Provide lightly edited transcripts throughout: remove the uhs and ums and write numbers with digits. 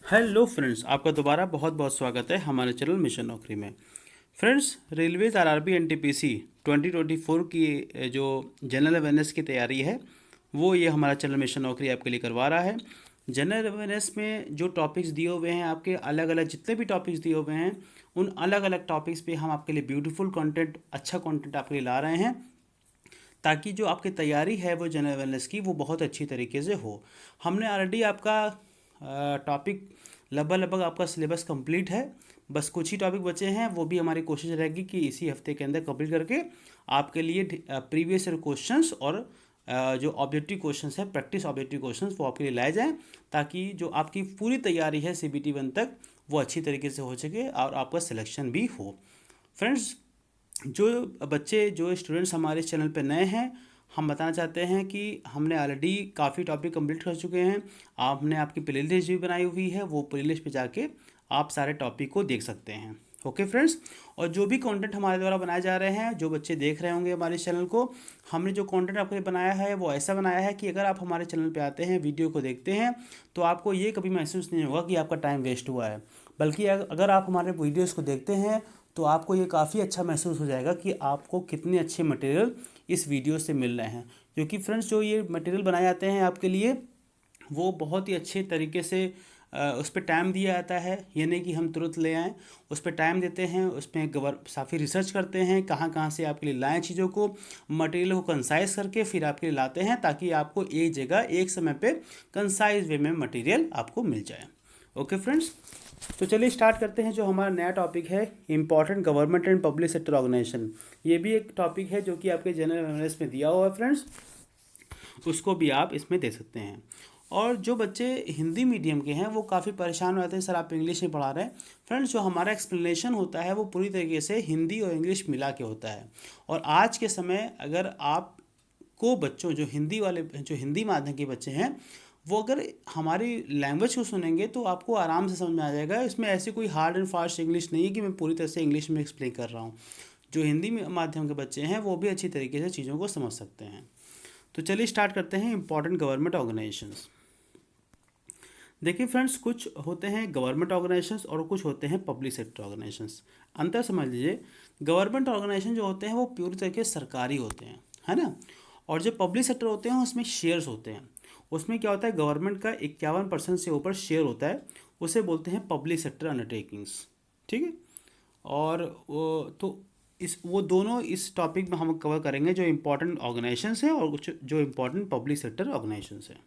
Hello friends, आपका दोबारा बहुत बहुत स्वागत है हमारे चैनल मिशन नौकरी में। फ्रेंड्स, रेलवेज आरआरबी एनटीपीसी 2024 की जो जनरल अवेयरनेस की तैयारी है वो ये हमारा चैनल मिशन नौकरी आपके लिए करवा रहा है। जनरल अवेयरनेस में जो टॉपिक्स दिए हुए हैं, आपके अलग अलग जितने भी टॉपिक्स दिए हुए हैं, उन अलग अलग टॉपिक्स पे हम आपके लिए ब्यूटीफुल कंटेंट, अच्छा कंटेंट आपके लिए ला रहे हैं, ताकि जो आपकी तैयारी है वो जनरल अवेयरनेस की वो बहुत अच्छी तरीके से हो। हमने ऑलरेडी आपका टॉपिक लगभग आपका सिलेबस कंप्लीट है। बस कुछ ही टॉपिक बचे हैं, वो भी हमारी कोशिश रहेगी कि इसी हफ्ते के अंदर कंप्लीट करके आपके लिए प्रीवियस ईयर क्वेश्चंस और जो ऑब्जेक्टिव क्वेश्चंस है, प्रैक्टिस ऑब्जेक्टिव क्वेश्चंस, वो आपके लिए लाए जाएं, ताकि जो आपकी पूरी तैयारी है सीबीटी 1 तक वो अच्छी तरीके से हो सके और आपका सिलेक्शन भी हो। फ्रेंड्स, जो बच्चे, जो स्टूडेंट्स हमारे इस चैनल पे नए हैं, हम बताना चाहते हैं कि हमने ऑलरेडी काफ़ी टॉपिक कंप्लीट कर चुके हैं। आपने आपकी प्लेलिस्ट भी बनाई हुई है, वो प्लेलिस्ट पे जाके आप सारे टॉपिक को देख सकते हैं। ओके फ्रेंड्स, और जो भी कंटेंट हमारे द्वारा बनाए जा रहे हैं, जो बच्चे देख रहे होंगे हमारे चैनल को, हमने जो कंटेंट आपके लिए बनाया है वो ऐसा बनाया है कि अगर आप हमारे चैनल पे आते हैं, वीडियो को देखते हैं, तो आपको ये कभी महसूस नहीं होगा कि आपका टाइम वेस्ट हुआ है। बल्कि अगर आप हमारे वीडियोज़ को देखते हैं तो आपको ये काफ़ी अच्छा महसूस हो जाएगा कि आपको कितने अच्छे मटेरियल इस वीडियो से मिल रहे हैं। क्योंकि फ्रेंड्स, जो ये मटेरियल बनाए जाते हैं आपके लिए, वो बहुत ही अच्छे तरीके से उस पर टाइम दिया जाता है। ये नहीं कि हम तुरंत ले आएँ, उस पर टाइम देते हैं, उसमें काफ़ी रिसर्च करते हैं, कहाँ कहाँ से आपके लिए लाएँ चीज़ों को, मटेरियल को कंसाइज करके फिर आपके लिए लाते हैं, ताकि आपको एक जगह एक समय पे कंसाइज वे में मटेरियल आपको मिल जाए। ओके फ्रेंड्स, तो चलिए स्टार्ट करते हैं। जो हमारा नया टॉपिक है, important government and public sector organisation, ये भी एक टॉपिक है जो कि आपके जनरल अवेयरनेस में दिया हुआ है फ्रेंड्स, उसको भी आप इसमें दे सकते हैं। और जो बच्चे हिंदी मीडियम के हैं वो काफ़ी परेशान हो जाते हैं, सर आप इंग्लिश में पढ़ा रहे हैं। फ्रेंड्स, जो हमारा एक्सप्लेनेशन होता है वो पूरी तरीके से हिंदी और इंग्लिश मिला के होता है। और आज के समय अगर आप को बच्चों, जो हिंदी वाले, जो हिंदी माध्यम के बच्चे हैं, वो अगर हमारी लैंग्वेज को सुनेंगे तो आपको आराम से समझ में आ जाएगा। इसमें ऐसी कोई हार्ड एंड फास्ट इंग्लिश नहीं है कि मैं पूरी तरह से इंग्लिश में एक्सप्लेन कर रहा हूँ। जो हिंदी माध्यम के बच्चे हैं वो भी अच्छी तरीके से चीज़ों को समझ सकते हैं। तो चलिए स्टार्ट करते हैं इंपॉर्टेंट गवर्नमेंट ऑर्गेनाइजेशंस। देखिए फ्रेंड्स, कुछ होते हैं गवर्नमेंट ऑर्गेनाइजेशंस और कुछ होते हैं पब्लिक सेक्टर ऑर्गेनाइजेशंस। अंतर समझ लीजिए, गवर्नमेंट ऑर्गेनाइजेशन जो होते हैं वो पूरी तरीके से सरकारी होते हैं, है ना। और जो पब्लिक सेक्टर होते हैं उसमें शेयर्स होते हैं। उसमें क्या होता है, गवर्नमेंट का 51% से ऊपर शेयर होता है, उसे बोलते हैं पब्लिक सेक्टर अंडरटेकिंग्स। ठीक है। और तो इस वो दोनों इस टॉपिक में हम कवर करेंगे, जो इम्पोर्टेंट ऑर्गेनाइजेशंस हैं और कुछ जो इम्पोर्टेंट पब्लिक सेक्टर ऑर्गेनाइजेशंस हैं।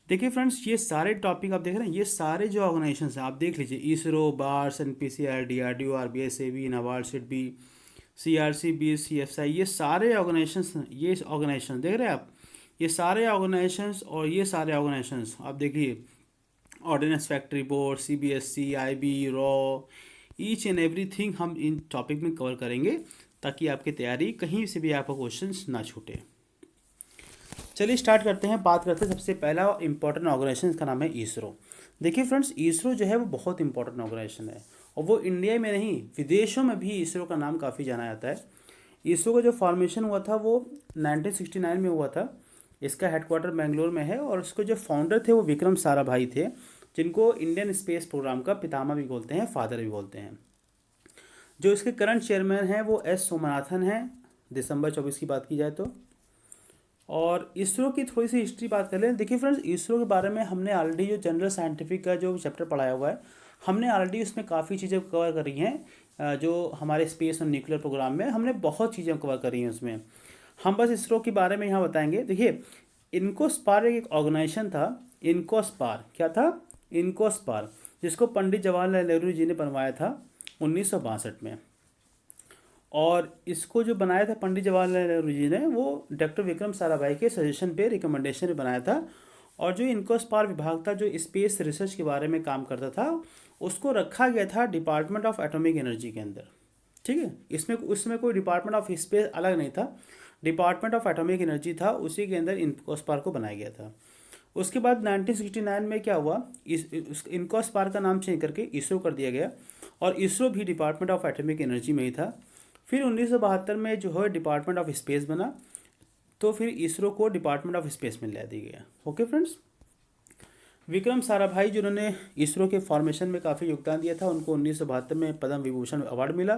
देखिए फ्रेंड्स, ये सारे टॉपिक आप देख रहे हैं, ये सारे जो ऑर्गेनाइजेशंस हैं आप देख लीजिए, इसरो, बार्स, एनपीसीआर, डीआरडीओ, आरबीआई, सेबी, नाबार्ड, सिडबी, सीआरसी, बीएससीएफआई, ये सारे ऑर्गेनाइजेशंस, ये ऑर्गेनाइजेशन देख रहे हैं आप, ये सारे ऑर्गेनाइजेशंस और ये सारे ऑर्गेनाइजेशंस आप देखिए, ordnance factory board, CBSE, IB, raw, each and everything हम इन टॉपिक में कवर करेंगे, ताकि आपकी तैयारी कहीं से भी आपका क्वेश्चन ना छूटे। चलिए स्टार्ट करते हैं, बात करते हैं। सबसे पहला इंपॉर्टेंट ऑर्गेनाइजेशन का नाम है इसरो। देखिए फ्रेंड्स, इसरो जो है वो बहुत इंपॉर्टेंट ऑर्गेनाइजेशन है, और वो इंडिया में नहीं, विदेशों में भी इसरो का नाम काफ़ी जाना जाता है। इसरो का जो फॉर्मेशन हुआ था वो 1969 में हुआ था। इसका हेडक्वार्टर बेंगलोर में है, और उसके जो फाउंडर थे वो विक्रम साराभाई थे, जिनको इंडियन स्पेस प्रोग्राम का पितामह भी बोलते हैं, फादर भी बोलते हैं। जो इसके करंट चेयरमैन हैं वो एस सोमनाथन हैं, दिसंबर 24 की बात की जाए तो। और इसरो की थोड़ी सी हिस्ट्री बात कर लें। देखिए फ्रेंड्स, इसरो के बारे में हमने ऑलरेडी जो जनरल साइंटिफिक का जो चैप्टर पढ़ाया हुआ है, हमने ऑलरेडी उसमें काफ़ी चीज़ें कवर करी हैं। जो हमारे स्पेस और न्यूक्लियर प्रोग्राम में हमने बहुत चीज़ें कवर करी हैं उसमें। हम बस इसरो के बारे में यहाँ बताएंगे। देखिए, इनकोस्पार एक ऑर्गेनाइजेशन था। इनकोस्पार क्या था? इनकोस्पार, जिसको पंडित जवाहरलाल नेहरू जी ने बनवाया था 1962 में। और इसको जो बनाया था पंडित जवाहरलाल नेहरू जी ने, वो डॉक्टर विक्रम साराभाई के सजेशन पे, रिकमेंडेशन पे बनाया था। और जो इनकोस्पार विभाग था, जो स्पेस रिसर्च के बारे में काम करता था, उसको रखा गया था डिपार्टमेंट ऑफ एटॉमिक एनर्जी के अंदर। ठीक है, इसमें उसमें कोई डिपार्टमेंट ऑफ स्पेस अलग नहीं था, डिपार्टमेंट ऑफ एटॉमिक एनर्जी था, उसी के अंदर इनकोस्पार को बनाया गया था। उसके बाद 1969 में क्या हुआ, इस इनकोस्पार का नाम चेंज करके इसरो कर दिया गया, और इसरो भी डिपार्टमेंट ऑफ एटॉमिक एनर्जी में ही था। फिर 1972 में जो है डिपार्टमेंट ऑफ स्पेस बना, तो फिर इसरो को डिपार्टमेंट ऑफ स्पेस में ला दिया गया। ओके फ्रेंड्स, विक्रम साराभाई जिन्होंने इसरो के फॉर्मेशन में काफ़ी योगदान दिया था, उनको 1972 में पद्म विभूषण अवार्ड मिला।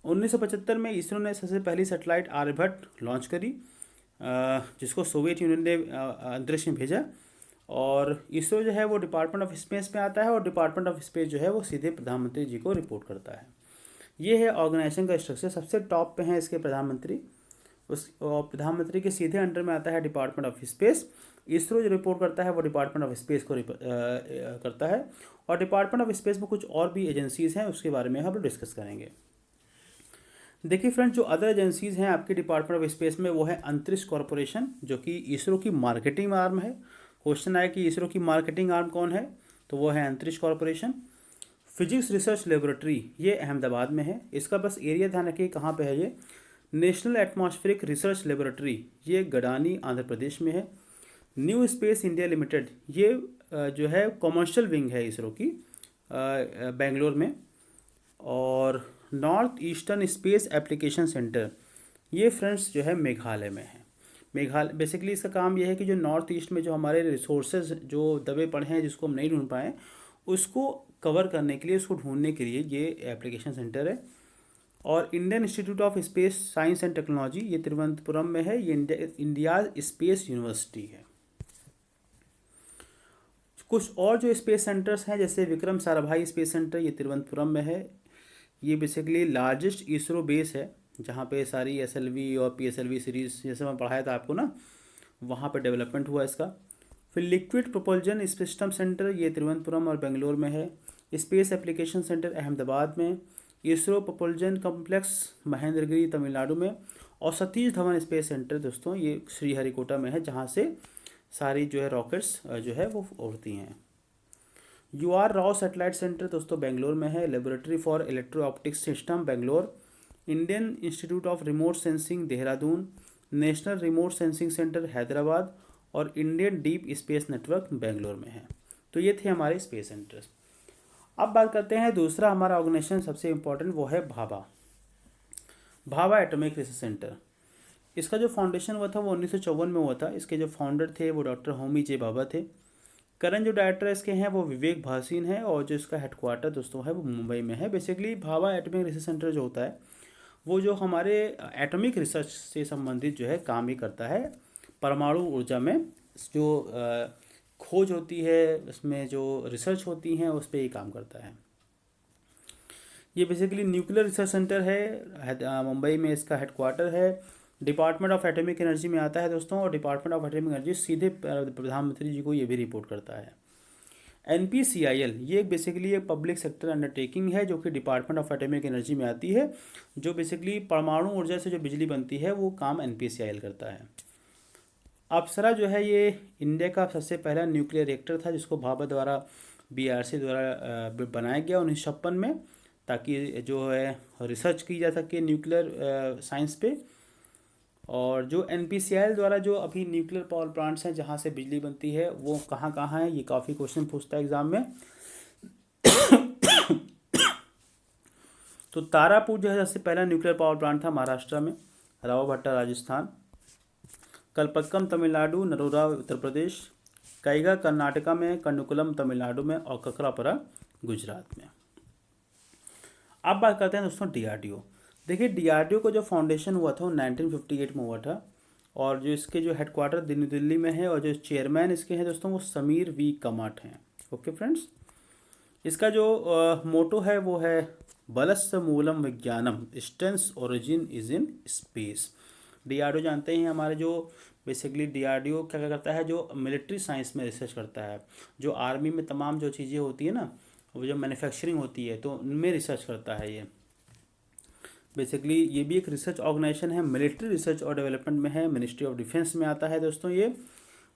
1975 में इसरो ने सबसे पहली सैटेलाइट आर्यभट्ट लॉन्च करी, जिसको सोवियत यूनियन ने अंतरिक्ष में भेजा। और इसरो जो है वो डिपार्टमेंट ऑफ स्पेस में आता है, और डिपार्टमेंट ऑफ स्पेस जो है वो सीधे प्रधानमंत्री जी को रिपोर्ट करता है। ये है ऑर्गेनाइजेशन का स्ट्रक्चर। सबसे टॉप पे हैं इसके प्रधानमंत्री, और प्रधानमंत्री के सीधे अंडर में आता है डिपार्टमेंट ऑफ स्पेस। इसरो जो रिपोर्ट करता है वो डिपार्टमेंट ऑफ स्पेस को करता है। और डिपार्टमेंट ऑफ स्पेस में कुछ और भी एजेंसीज हैं, उसके बारे में हम लोग डिस्कस करेंगे। देखिए फ्रेंड्स, जो अदर एजेंसीज हैं आपके डिपार्टमेंट ऑफ स्पेस में, वो है अंतरिक्ष कॉरपोरेशन, जो कि इसरो की मार्केटिंग आर्म है। क्वेश्चन आया कि इसरो की मार्केटिंग आर्म कौन है, तो वो है अंतरिक्ष कॉरपोरेशन। फिजिक्स रिसर्च लेबोरेटरी, ये अहमदाबाद में है। इसका बस एरिया ध्यान रखिए कहाँ पे है ये। नेशनल एटमॉस्फेरिक रिसर्च लेबोरेटरी, ये गडानी आंध्र प्रदेश में है। न्यू स्पेस इंडिया लिमिटेड, ये जो है कॉमर्शियल विंग है इसरो की, बेंगलोर में। और north eastern space application centre, ये फ्रेंड्स जो है मेघालय में है। मेघालय बेसिकली इसका काम यह है कि जो नॉर्थ ईस्ट में जो हमारे रिसोर्सेज जो दबे पड़े हैं, जिसको हम नहीं ढूंढ पाए, उसको कवर करने के लिए, उसको ढूंढने के लिए ये एप्लीकेशन सेंटर है। और Indian institute of space science and technology, ये तिरुवनंतपुरम में है। ये इंडिया स्पेस यूनिवर्सिटी है। कुछ और जो स्पेस सेंटर्स हैं, जैसे विक्रम साराभाई स्पेस सेंटर, ये तिरुवनंतपुरम में है। ये बेसिकली लार्जेस्ट इसरो बेस है, जहाँ पे सारी SLV और PSLV सीरीज, जैसे मैं पढ़ाया था आपको ना, वहाँ पे डेवलपमेंट हुआ इसका। फिर लिक्विड प्रोपल्जन सिस्टम सेंटर, ये तिरुवनंतपुरम और बेंगलोर में है। स्पेस एप्लीकेशन सेंटर अहमदाबाद में। इसरो प्रोपल्जन कॉम्प्लेक्स महेंद्रगिरी तमिलनाडु में। और सतीश धवन स्पेस सेंटर दोस्तों, ये श्रीहरिकोटा में है, जहाँ से सारी जो है रॉकेट्स जो है वो उड़ती हैं। UR राव सैटेलाइट सेंटर दोस्तों बेंगलोर में है। Laboratory for electro optics system Bangalore. Indian institute of remote sensing Dehradun. National remote sensing centre Hyderabad. और Indian deep space network Bangalore में है। तो ये थे हमारे स्पेस सेंटर्स। अब बात करते हैं दूसरा हमारा ऑर्गेनाइजेशन सबसे इम्पोर्टेंट, वो है Bhabha, Bhabha atomic research centre. इसका जो फाउंडेशन हुआ था वो 1954 में हुआ था। इसके जो फाउंडर थे वो डॉक्टर होमी जे भाभा थे। करंट जो डायरेक्टर इसके हैं वो विवेक भासीन है, और जो इसका हेडक्वार्टर दोस्तों है वो मुंबई में है। Basically Bhabha atomic research centre जो होता है वो जो हमारे एटॉमिक रिसर्च से संबंधित जो है काम ही करता है। परमाणु ऊर्जा में जो खोज होती है, उसमें जो रिसर्च होती हैं, उस पर ही काम करता है। ये बेसिकली न्यूक्लियर रिसर्च सेंटर है, मुंबई में इसका हेडक्वार्टर है। डिपार्टमेंट ऑफ एटॉमिक एनर्जी में आता है दोस्तों, और डिपार्टमेंट ऑफ एटॉमिक एनर्जी सीधे प्रधानमंत्री जी को ये भी रिपोर्ट करता है। NPCIL, ये बेसिकली एक पब्लिक सेक्टर अंडरटेकिंग है, जो कि डिपार्टमेंट ऑफ एटॉमिक एनर्जी में आती है। जो बेसिकली परमाणु ऊर्जा से जो बिजली बनती है वो काम NPCIL करता है। अप्सरा जो है ये इंडिया का सबसे पहला न्यूक्लियर रिएक्टर था, जिसको भाभा द्वारा BRC द्वारा बनाया गया 1956 में, ताकि जो है रिसर्च की जा सके न्यूक्लियर साइंस पे। और जो NPCIL द्वारा जो अभी न्यूक्लियर पावर प्लांट्स हैं जहाँ से बिजली बनती है, वो कहाँ कहाँ है, ये काफ़ी क्वेश्चन पूछता है एग्जाम में। तो तारापुर जो है सबसे पहला न्यूक्लियर पावर प्लांट था महाराष्ट्र में। रावभट्टा राजस्थान। कलपक्कम तमिलनाडु। नरोरा उत्तर प्रदेश। कैगा कर्नाटका में। कन्नुकुलम तमिलनाडु में। और ककरापरा गुजरात में। अब बात करते हैं दोस्तों DRDO। देखिए DRDO को जो फाउंडेशन हुआ था वो 1958 में हुआ था, और जो इसके जो हेडक्वार्टर दिल्ली में है, और जो चेयरमैन इसके हैं दोस्तों वो समीर V कमाट हैं। ओके फ्रेंड्स, इसका जो मोटो है वो है बलस्य मूलम विज्ञानम, stance origin is in space. DRDO जानते हैं हमारे जो बेसिकली DRDO क्या करता है, जो मिलिट्री साइंस में रिसर्च करता है। जो आर्मी में तमाम जो चीज़ें होती है ना, वो जो मैन्युफैक्चरिंग होती है, तो उनमें रिसर्च करता है ये। बेसिकली ये भी एक रिसर्च ऑर्गेनाइजेशन है, मिलिट्री रिसर्च और डेवलपमेंट में है। मिनिस्ट्री ऑफ डिफेंस में आता है दोस्तों ये,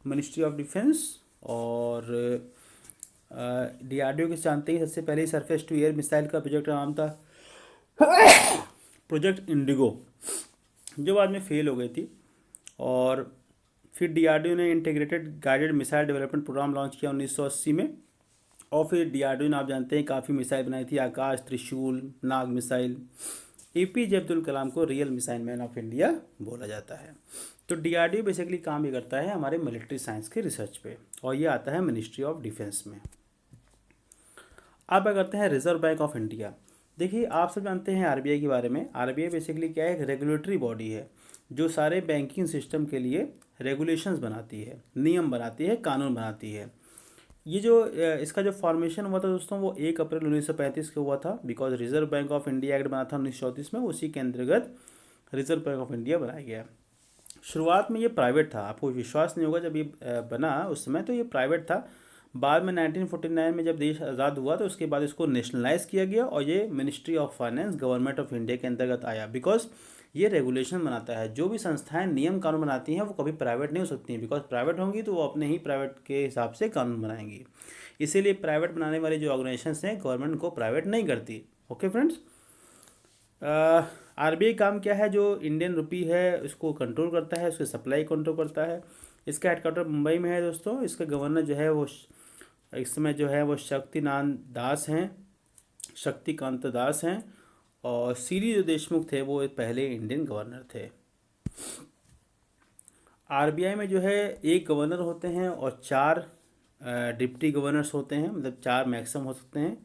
मिनिस्ट्री ऑफ डिफेंस। और DRDO के जानते हैं सबसे पहले सरफेस टू एयर मिसाइल का प्रोजेक्ट का नाम था प्रोजेक्ट इंडिगो, जो बाद में फेल हो गई थी। और फिर DRDO ने integrated guided missile development programme launch किया 1980 में। और फिर DRDO ने आप जानते हैं काफ़ी मिसाइल बनाई थी, आकाश, त्रिशूल, नाग मिसाइल। APJ अब्दुल कलाम को real missile man of India बोला जाता है। तो डीआरडीओ बेसिकली काम ये करता है हमारे मिलिट्री साइंस के रिसर्च पे, और ये आता है मिनिस्ट्री ऑफ डिफेंस में। अब क्या करते हैं रिजर्व बैंक ऑफ इंडिया। देखिए आप सब जानते हैं आरबीआई के बारे में। आरबीआई बेसिकली क्या है, एक रेगुलेटरी बॉडी है जो सारे बैंकिंग सिस्टम के लिए रेगुलेशंस बनाती है, नियम बनाती है, कानून बनाती है। ये जो इसका जो फॉर्मेशन हुआ था दोस्तों वो 1 अप्रैल 1935 को हुआ था, because reserve bank of India act बना था 1934 में, उसी के अंतर्गत रिजर्व बैंक ऑफ इंडिया बनाया गया। शुरुआत में ये प्राइवेट था, आपको विश्वास नहीं होगा, जब ये बना उस समय तो ये प्राइवेट था। बाद में 1949 में जब देश आज़ाद हुआ तो उसके बाद इसको नेशनलाइज किया गया और ये ministry of finance government of India के अंतर्गत आया। बिकॉज ये रेगुलेशन बनाता है, जो भी संस्थाएं नियम कानून बनाती हैं वो कभी प्राइवेट नहीं हो सकती हैं, बिकॉज प्राइवेट होंगी तो वो अपने ही प्राइवेट के हिसाब से कानून बनाएंगी। इसीलिए प्राइवेट बनाने वाली जो ऑर्गेनाइजेशन हैं गवर्नमेंट को प्राइवेट नहीं करती। ओके फ्रेंड्स, आरबीआई काम क्या है, जो इंडियन रुपी है उसको कंट्रोल करता है, उसकी सप्लाई कंट्रोल करता है। इसका हेडक्वार्टर मुंबई में है दोस्तों। इसका गवर्नर जो है वो इस समय जो है वो शक्तिकांत दास हैं, और सीरी जो देशमुख थे वो पहले इंडियन गवर्नर थे। आरबीआई में जो है एक गवर्नर होते हैं और 4 डिप्टी गवर्नर्स होते हैं, मतलब 4 मैक्सिमम हो सकते हैं।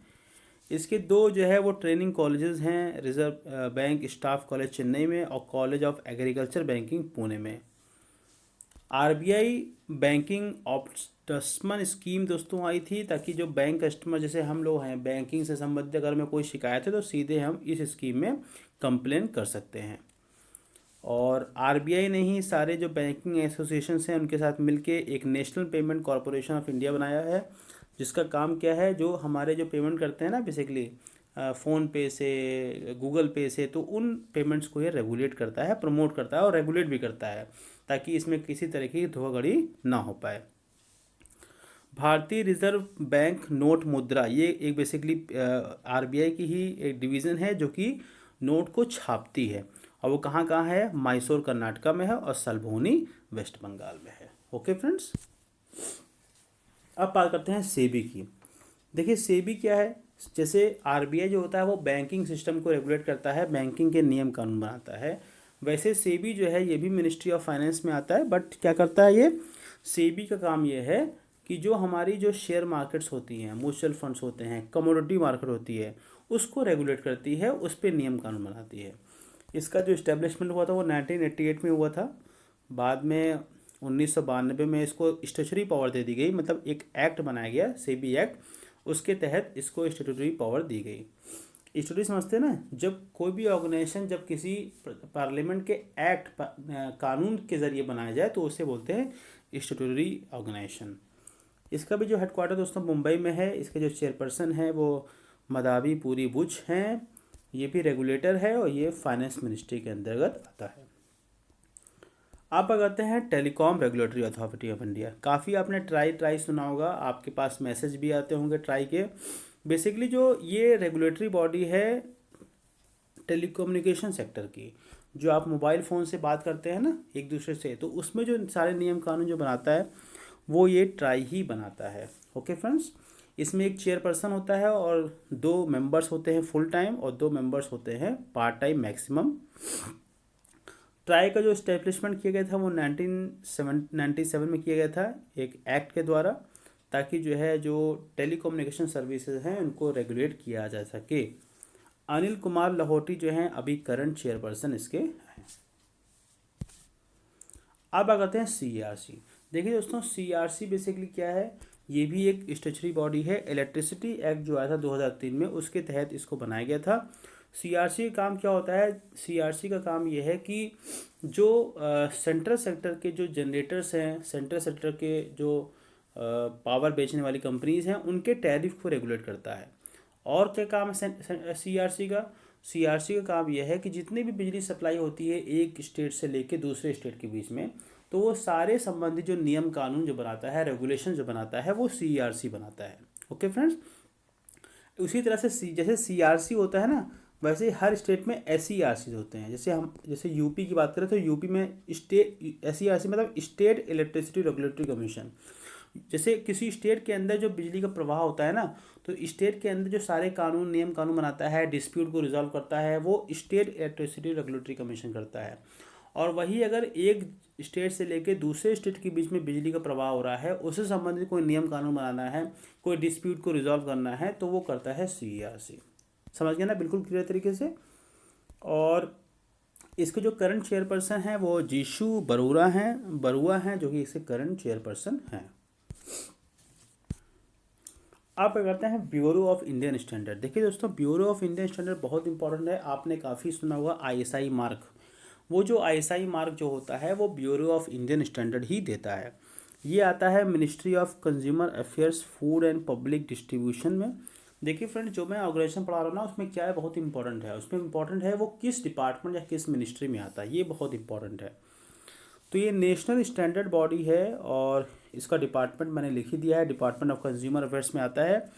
इसके 2 जो है वो ट्रेनिंग कॉलेजेस हैं, reserve bank staff college Chennai में और college of agriculture banking Pune में। आरबीआई बैंकिंग ऑप्टस्मन स्कीम दोस्तों आई थी, ताकि जो बैंक कस्टमर जैसे हम लोग हैं, बैंकिंग से संबंधित अगर में कोई शिकायत है तो सीधे हम इस स्कीम में कंप्लेन कर सकते हैं। और आरबीआई ने ही सारे जो बैंकिंग एसोसिएशन हैं उनके साथ मिलके एक national payment corporation of India बनाया है, जिसका काम क्या है, जो हमारे जो पेमेंट करते हैं ना बेसिकली फ़ोन पे से, गूगल पे से, तो उन पेमेंट्स को ये रेगुलेट करता है, प्रमोट करता है और रेगुलेट भी करता है, ताकि इसमें किसी तरह की धोखाधड़ी ना हो पाए। भारतीय रिजर्व बैंक नोट मुद्रा, ये एक बेसिकली आरबीआई की ही एक डिवीज़न है जो कि नोट को छापती है, और वो कहाँ कहाँ है, मैसूर कर्नाटका में है और सलभोनी वेस्ट बंगाल में है। ओके फ्रेंड्स, अब बात करते हैं सेबी की। देखिए सेबी क्या है, जैसे आरबीआई जो होता है वो बैंकिंग सिस्टम को रेगुलेट करता है, बैंकिंग के नियम कानून बनाता है, वैसे सेबी जो है ये भी मिनिस्ट्री ऑफ फाइनेंस में आता है। बट क्या करता है ये, सेबी का काम ये है कि जो हमारी जो शेयर मार्केट्स होती हैं, म्यूचुअल फंड्स होते हैं, कमोडिटी मार्केट होती है, उसको रेगुलेट करती है, उस पर नियम कानून बनाती है। इसका जो इस्टेब्लिशमेंट हुआ था वो 1988 में हुआ था। बाद में 1992 में इसको स्टैट्यूटरी पावर दे दी गई, मतलब एक एक्ट बनाया गया सेबी एक्ट, उसके तहत इसको स्टैट्यूटरी पावर दी गई। स्टैट्यूटरी समझते हैं ना, जब कोई भी ऑर्गेनाइजेशन जब किसी पार्लियामेंट के एक्ट कानून के ज़रिए बनाया जाए तो उसे बोलते हैं स्टैट्यूटरी ऑर्गेनाइजेशन। इसका भी जो हेडक्वार्टर दोस्तों मुंबई में है। इसके जो चेयरपर्सन है वो मदावी पुरी बुच हैं, ये भी रेगुलेटर है और ये फाइनेंस मिनिस्ट्री के अंतर्गत आता है। आप अगरते हैं telecom regulatory authority of India. काफ़ी आपने ट्राई सुना होगा, आपके पास मैसेज भी आते होंगे ट्राई के। बेसिकली जो ये रेगुलेटरी बॉडी है टेलीकम्युनिकेशन सेक्टर की, जो आप मोबाइल फ़ोन से बात करते हैं ना एक दूसरे से, तो उसमें जो सारे नियम कानून जो बनाता है वो ये ट्राई ही बनाता है। ओके फ्रेंड्स, इसमें एक चेयरपर्सन होता है और 2 मेंबर्स होते हैं फुल टाइम और 2 मेंबर्स होते हैं पार्ट टाइम मैक्सिमम। ट्राई का जो इस्टेब्लिशमेंट किया गया था वो 1997 में किया गया था एक एक्ट के द्वारा, ताकि जो है जो टेलीकम्युनिकेशन सर्विसेज हैं उनको रेगुलेट किया जा सके। अनिल कुमार लाहौटी जो हैं अभी करंट चेयरपर्सन इसके हैं। अब आते हैं सीआरसी। देखिए दोस्तों सीआरसी बेसिकली क्या है, ये भी एक स्टैट्यूटरी बॉडी है। इलेक्ट्रिसिटी एक्ट जो आया था 2003 में, उसके तहत इसको बनाया गया था। सीआरसी का काम क्या होता है, सीआरसी का काम ये है कि जो सेंट्रल सेक्टर के जो जनरेटर्स हैं, सेंट्रल सेक्टर के जो पावर बेचने वाली कंपनीज़ हैं, उनके टैरिफ को रेगुलेट करता है। और क्या काम है सीआरसी का, सीआरसी का काम यह है कि जितनी भी बिजली सप्लाई होती है एक स्टेट से लेके दूसरे स्टेट के बीच में, तो वो सारे संबंधित जो नियम कानून जो बनाता है, रेगुलेशन जो बनाता है, वो सीआरसी बनाता है। ओके फ्रेंड्स, उसी तरह से जैसे सीआरसी होता है ना, वैसे हर स्टेट में एसईआरसी होते हैं। जैसे यूपी की बात करें तो यूपी में स्टेट एसईआरसी मतलब स्टेट इलेक्ट्रिसिटी रेगुलेटरी कमीशन। जैसे किसी स्टेट के अंदर जो बिजली का प्रवाह होता है ना, तो स्टेट के अंदर जो सारे कानून नियम कानून बनाता है, डिस्प्यूट को रिजॉल्व करता है, वो स्टेट इलेक्ट्रिसिटी रेगुलेटरी कमीशन करता है। और वही अगर एक स्टेट से लेके दूसरे स्टेट के बीच में बिजली का प्रवाह हो रहा है, उससे संबंधित कोई नियम कानून बनाना है, कोई डिस्प्यूट को रिजॉल्व करना है, तो वो करता है CERC। समझ गया ना बिल्कुल क्लियर तरीके से। और इसके जो करंट चेयरपर्सन हैं वो जीशु बरुआ हैं जो कि इसके करंट चेयरपर्सन हैं। आप क्या करते हैं ब्यूरो ऑफ इंडियन स्टैंडर्ड। देखिए दोस्तों, ब्यूरो ऑफ इंडियन स्टैंडर्ड बहुत इंपॉर्टेंट है। आपने काफ़ी सुना होगा ISI मार्क। वो जो ISI मार्क जो होता है वो ब्यूरो ऑफ इंडियन स्टैंडर्ड ही देता है। ये आता है ministry of consumer affairs, food and public distribution में। देखिए फ्रेंड्स, जो मैं ऑर्गेनाइजेशन पढ़ा रहा हूँ ना, उसमें क्या है बहुत इंपॉर्टेंट है। उसमें इंपॉर्टेंट है वो किस डिपार्टमेंट या किस मिनिस्ट्री में आता है, ये बहुत इंपॉर्टेंट है। तो ये नेशनल स्टैंडर्ड बॉडी है और इसका डिपार्टमेंट मैंने लिख ही दिया है, डिपार्टमेंट ऑफ कंज्यूमर अफेयर्स में आता है।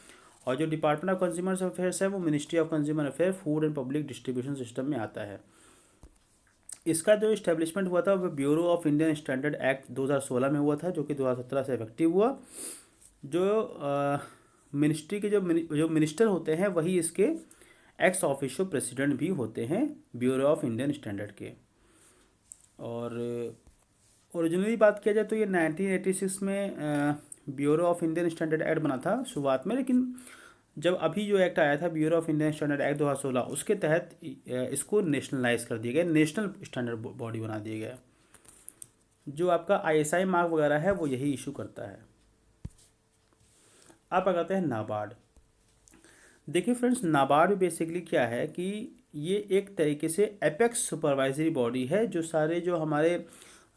और जो डिपार्टमेंट ऑफ कंज्यूमर अफेयर्स है वो ministry of consumer affair, food and public distribution system में आता है। इसका जो इस्टेब्लिशमेंट हुआ था वो bureau of Indian standard act 2016 में हुआ था, जो कि 2017 से इफेक्टिव हुआ। जो मिनिस्ट्री के जो मिनिस्टर होते हैं वही इसके एक्स ऑफिशियो प्रेसिडेंट भी होते हैं ब्यूरो ऑफ इंडियन स्टैंडर्ड के। और ओरिजिनली बात किया जाए तो ये 1986 में bureau of Indian standard act बना था शुरुआत में, लेकिन जब अभी जो एक्ट आया था bureau of Indian standard act 2016, उसके तहत इसको नेशनलाइज कर दिया गया, नेशनल स्टैंडर्ड बॉडी बना दिया गया। जो आपका ISI मार्क वगैरह है वो यही इशू करता है। आप आ जाते हैं नाबार्ड। देखिए फ्रेंड्स, नाबार्ड बेसिकली क्या है कि ये एक तरीके से एपेक्स सुपरवाइजरी बॉडी है, जो सारे जो हमारे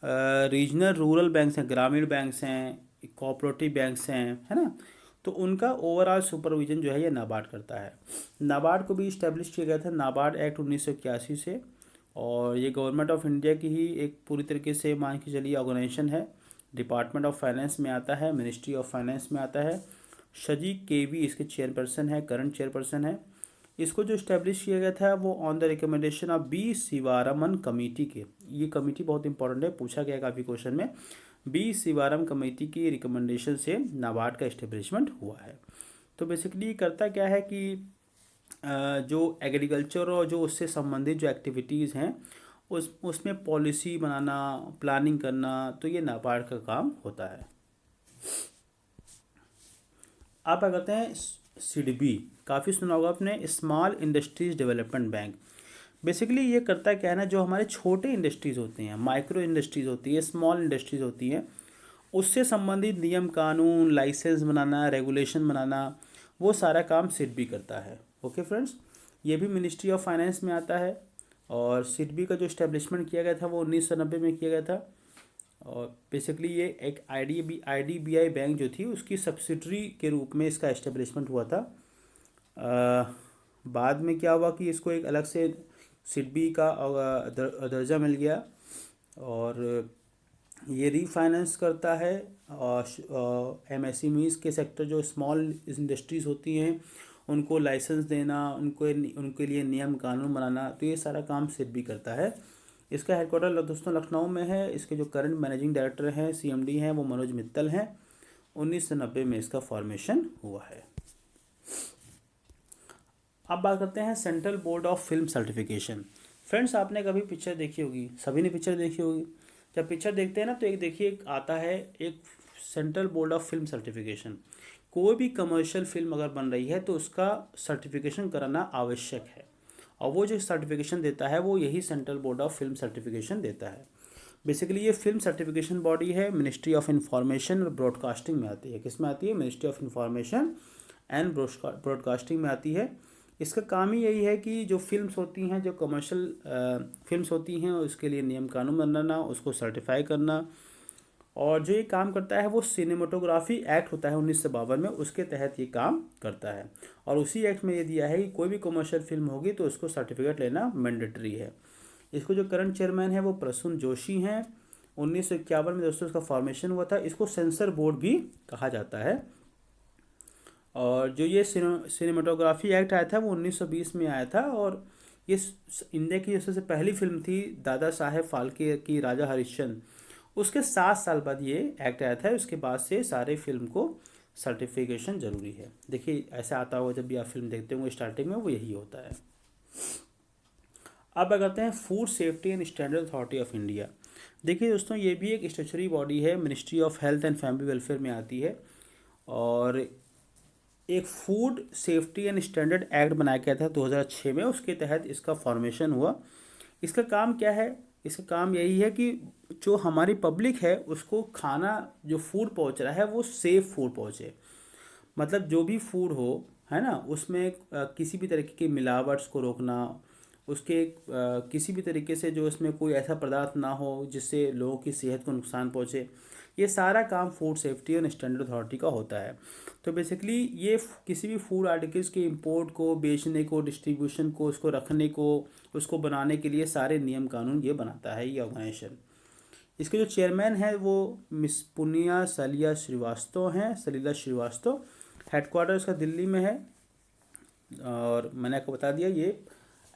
रीजनल रूरल बैंक्स हैं, ग्रामीण बैंक्स हैं, कोऑपरेटिव बैंक्स हैं, है ना, तो उनका ओवरऑल सुपरविजन जो है ये नाबार्ड करता है। नाबार्ड को भी इस्टेब्लिश किया गया था नाबार्ड एक्ट 1981 से। और ये गवर्नमेंट ऑफ इंडिया की ही एक पूरी तरीके से मान के चलिए ऑर्गेनाइजेशन है। डिपार्टमेंट ऑफ फाइनेंस में आता है, मिनिस्ट्री ऑफ फाइनेंस में आता है। शजी केवी इसके चेयरपर्सन है, करंट चेयरपर्सन है। इसको जो इस्टेब्लिश किया गया था वो on the recommendation of B. Sivaraman committee के। ये कमेटी बहुत इंपॉर्टेंट है, पूछा गया काफ़ी क्वेश्चन में। B. शिवाराम कमेटी की रिकमेंडेशन से नाबार्ड का इस्टेब्लिशमेंट हुआ है। तो बेसिकली ये करता क्या है कि जो एग्रीकल्चर और जो उससे संबंधित जो एक्टिविटीज़ हैं उसमें पॉलिसी बनाना, प्लानिंग करना, तो ये नाबार्ड का काम होता है। आप क्या करते हैं SIDBI, काफ़ी सुना होगा आपने, small industries development bank. Basically ये करता क्या है ना, जो हमारे छोटे इंडस्ट्रीज़ होती हैं, माइक्रो इंडस्ट्रीज़ होती है, स्मॉल इंडस्ट्रीज़ होती हैं, उससे संबंधित नियम कानून, लाइसेंस बनाना, रेगुलेशन बनाना, वो सारा काम SIDBI करता है। ओके फ्रेंड्स, ये भी मिनिस्ट्री ऑफ फाइनेंस में आता है। और SIDBI का जो इस्टेब्लिशमेंट किया गया था वो 1990 में किया गया था। और बेसिकली ये एक IDBI बैंक जो थी उसकी सब्सिडरी के रूप में इसका इस्टेब्लिशमेंट हुआ था। बाद में क्या हुआ कि इसको एक अलग से SIDBI का दर्जा मिल गया और ये रीफाइनेंस करता है। और MSMEs के सेक्टर, जो स्मॉल इंडस्ट्रीज़ होती हैं, उनको लाइसेंस देना, उनके लिए नियम कानून बनाना, तो ये सारा काम SIDBI करता है। इसका हेडक्वार्टर दोस्तों लखनऊ में है। इसके जो करंट मैनेजिंग डायरेक्टर हैं, CMD हैं, वो मनोज मित्तल हैं। 1990 में इसका फॉर्मेशन हुआ है। अब बात करते हैं central board of film certification. Friends, आपने कभी पिक्चर देखी होगी, सभी ने पिक्चर देखी होगी। जब पिक्चर देखते हैं ना तो एक देखिए एक आता है एक central board of film certification. कोई भी कमर्शियल फिल्म अगर बन रही है तो उसका सर्टिफिकेशन कराना आवश्यक है। और वो जो सर्टिफिकेशन देता है वो यही central board of film certification देता है। बेसिकली ये फिल्म सर्टिफिकेशन बॉडी है, मिनिस्ट्री ऑफ इंफॉर्मेशन और ब्रॉडकास्टिंग में आती है। किस में आती है? Ministry of information and broadcasting में आती है। इसका काम ही यही है कि जो फिल्म्स होती हैं, जो कमर्शियल फिल्म्स होती हैं, उसके लिए नियम कानून बनाना, उसको सर्टिफाई करना। और जो ये काम करता है वो सिनेमाटोग्राफी एक्ट होता है 1952 में, उसके तहत ये काम करता है। और उसी एक्ट में ये दिया है कि कोई भी कमर्शियल फिल्म होगी तो उसको सर्टिफिकेट लेना मैंडेटरी है। इसको जो करंट चेयरमैन है वो प्रसून जोशी हैं। 1951 में दोस्तों इसका फॉर्मेशन हुआ था। इसको सेंसर बोर्ड भी कहा जाता है। और जो ये सिनेमाटोग्राफी एक्ट आया था वो 1920 में आया था। और ये इंडिया की सबसे पहली फिल्म थी दादा साहेब फाल्के की राजा हरिश्चंद्र। उसके 7 साल बाद ये एक्ट आया था। उसके बाद से सारे फिल्म को सर्टिफिकेशन ज़रूरी है। देखिए ऐसा आता होगा जब भी आप फिल्म देखते होंगे स्टार्टिंग में, वो यही होता है। अब बात करते हैं food safety and standard authority of India. देखिए दोस्तों, ये भी एक स्टेचुरी बॉडी है, ministry of health and family welfare में आती है। और एक food safety and standard act बनाया गया था 2006 में, उसके तहत इसका फॉर्मेशन हुआ। इसका काम क्या है? इसका काम यही है कि जो हमारी पब्लिक है उसको खाना, जो फूड पहुंच रहा है वो सेफ़ फूड पहुंचे। मतलब जो भी फूड हो, है ना, उसमें किसी भी तरीके की मिलावट्स को रोकना, उसके किसी भी तरीके से जो उसमें कोई ऐसा पदार्थ ना हो जिससे लोगों की सेहत को नुकसान पहुंचे, ये सारा काम food safety and standard authority का होता है। तो बेसिकली ये किसी भी फूड आर्टिकल्स के इंपोर्ट को, बेचने को, डिस्ट्रीब्यूशन को, उसको रखने को, उसको बनाने के लिए सारे नियम कानून ये बनाता है, ये ऑर्गेनाइजेशन। इसके जो चेयरमैन है वो मिस पुनिया सलिया श्रीवास्तव हैं, सलीला श्रीवास्तव। हेडक्वार्टर इसका दिल्ली में है। और मैंने आपको बता दिया, ये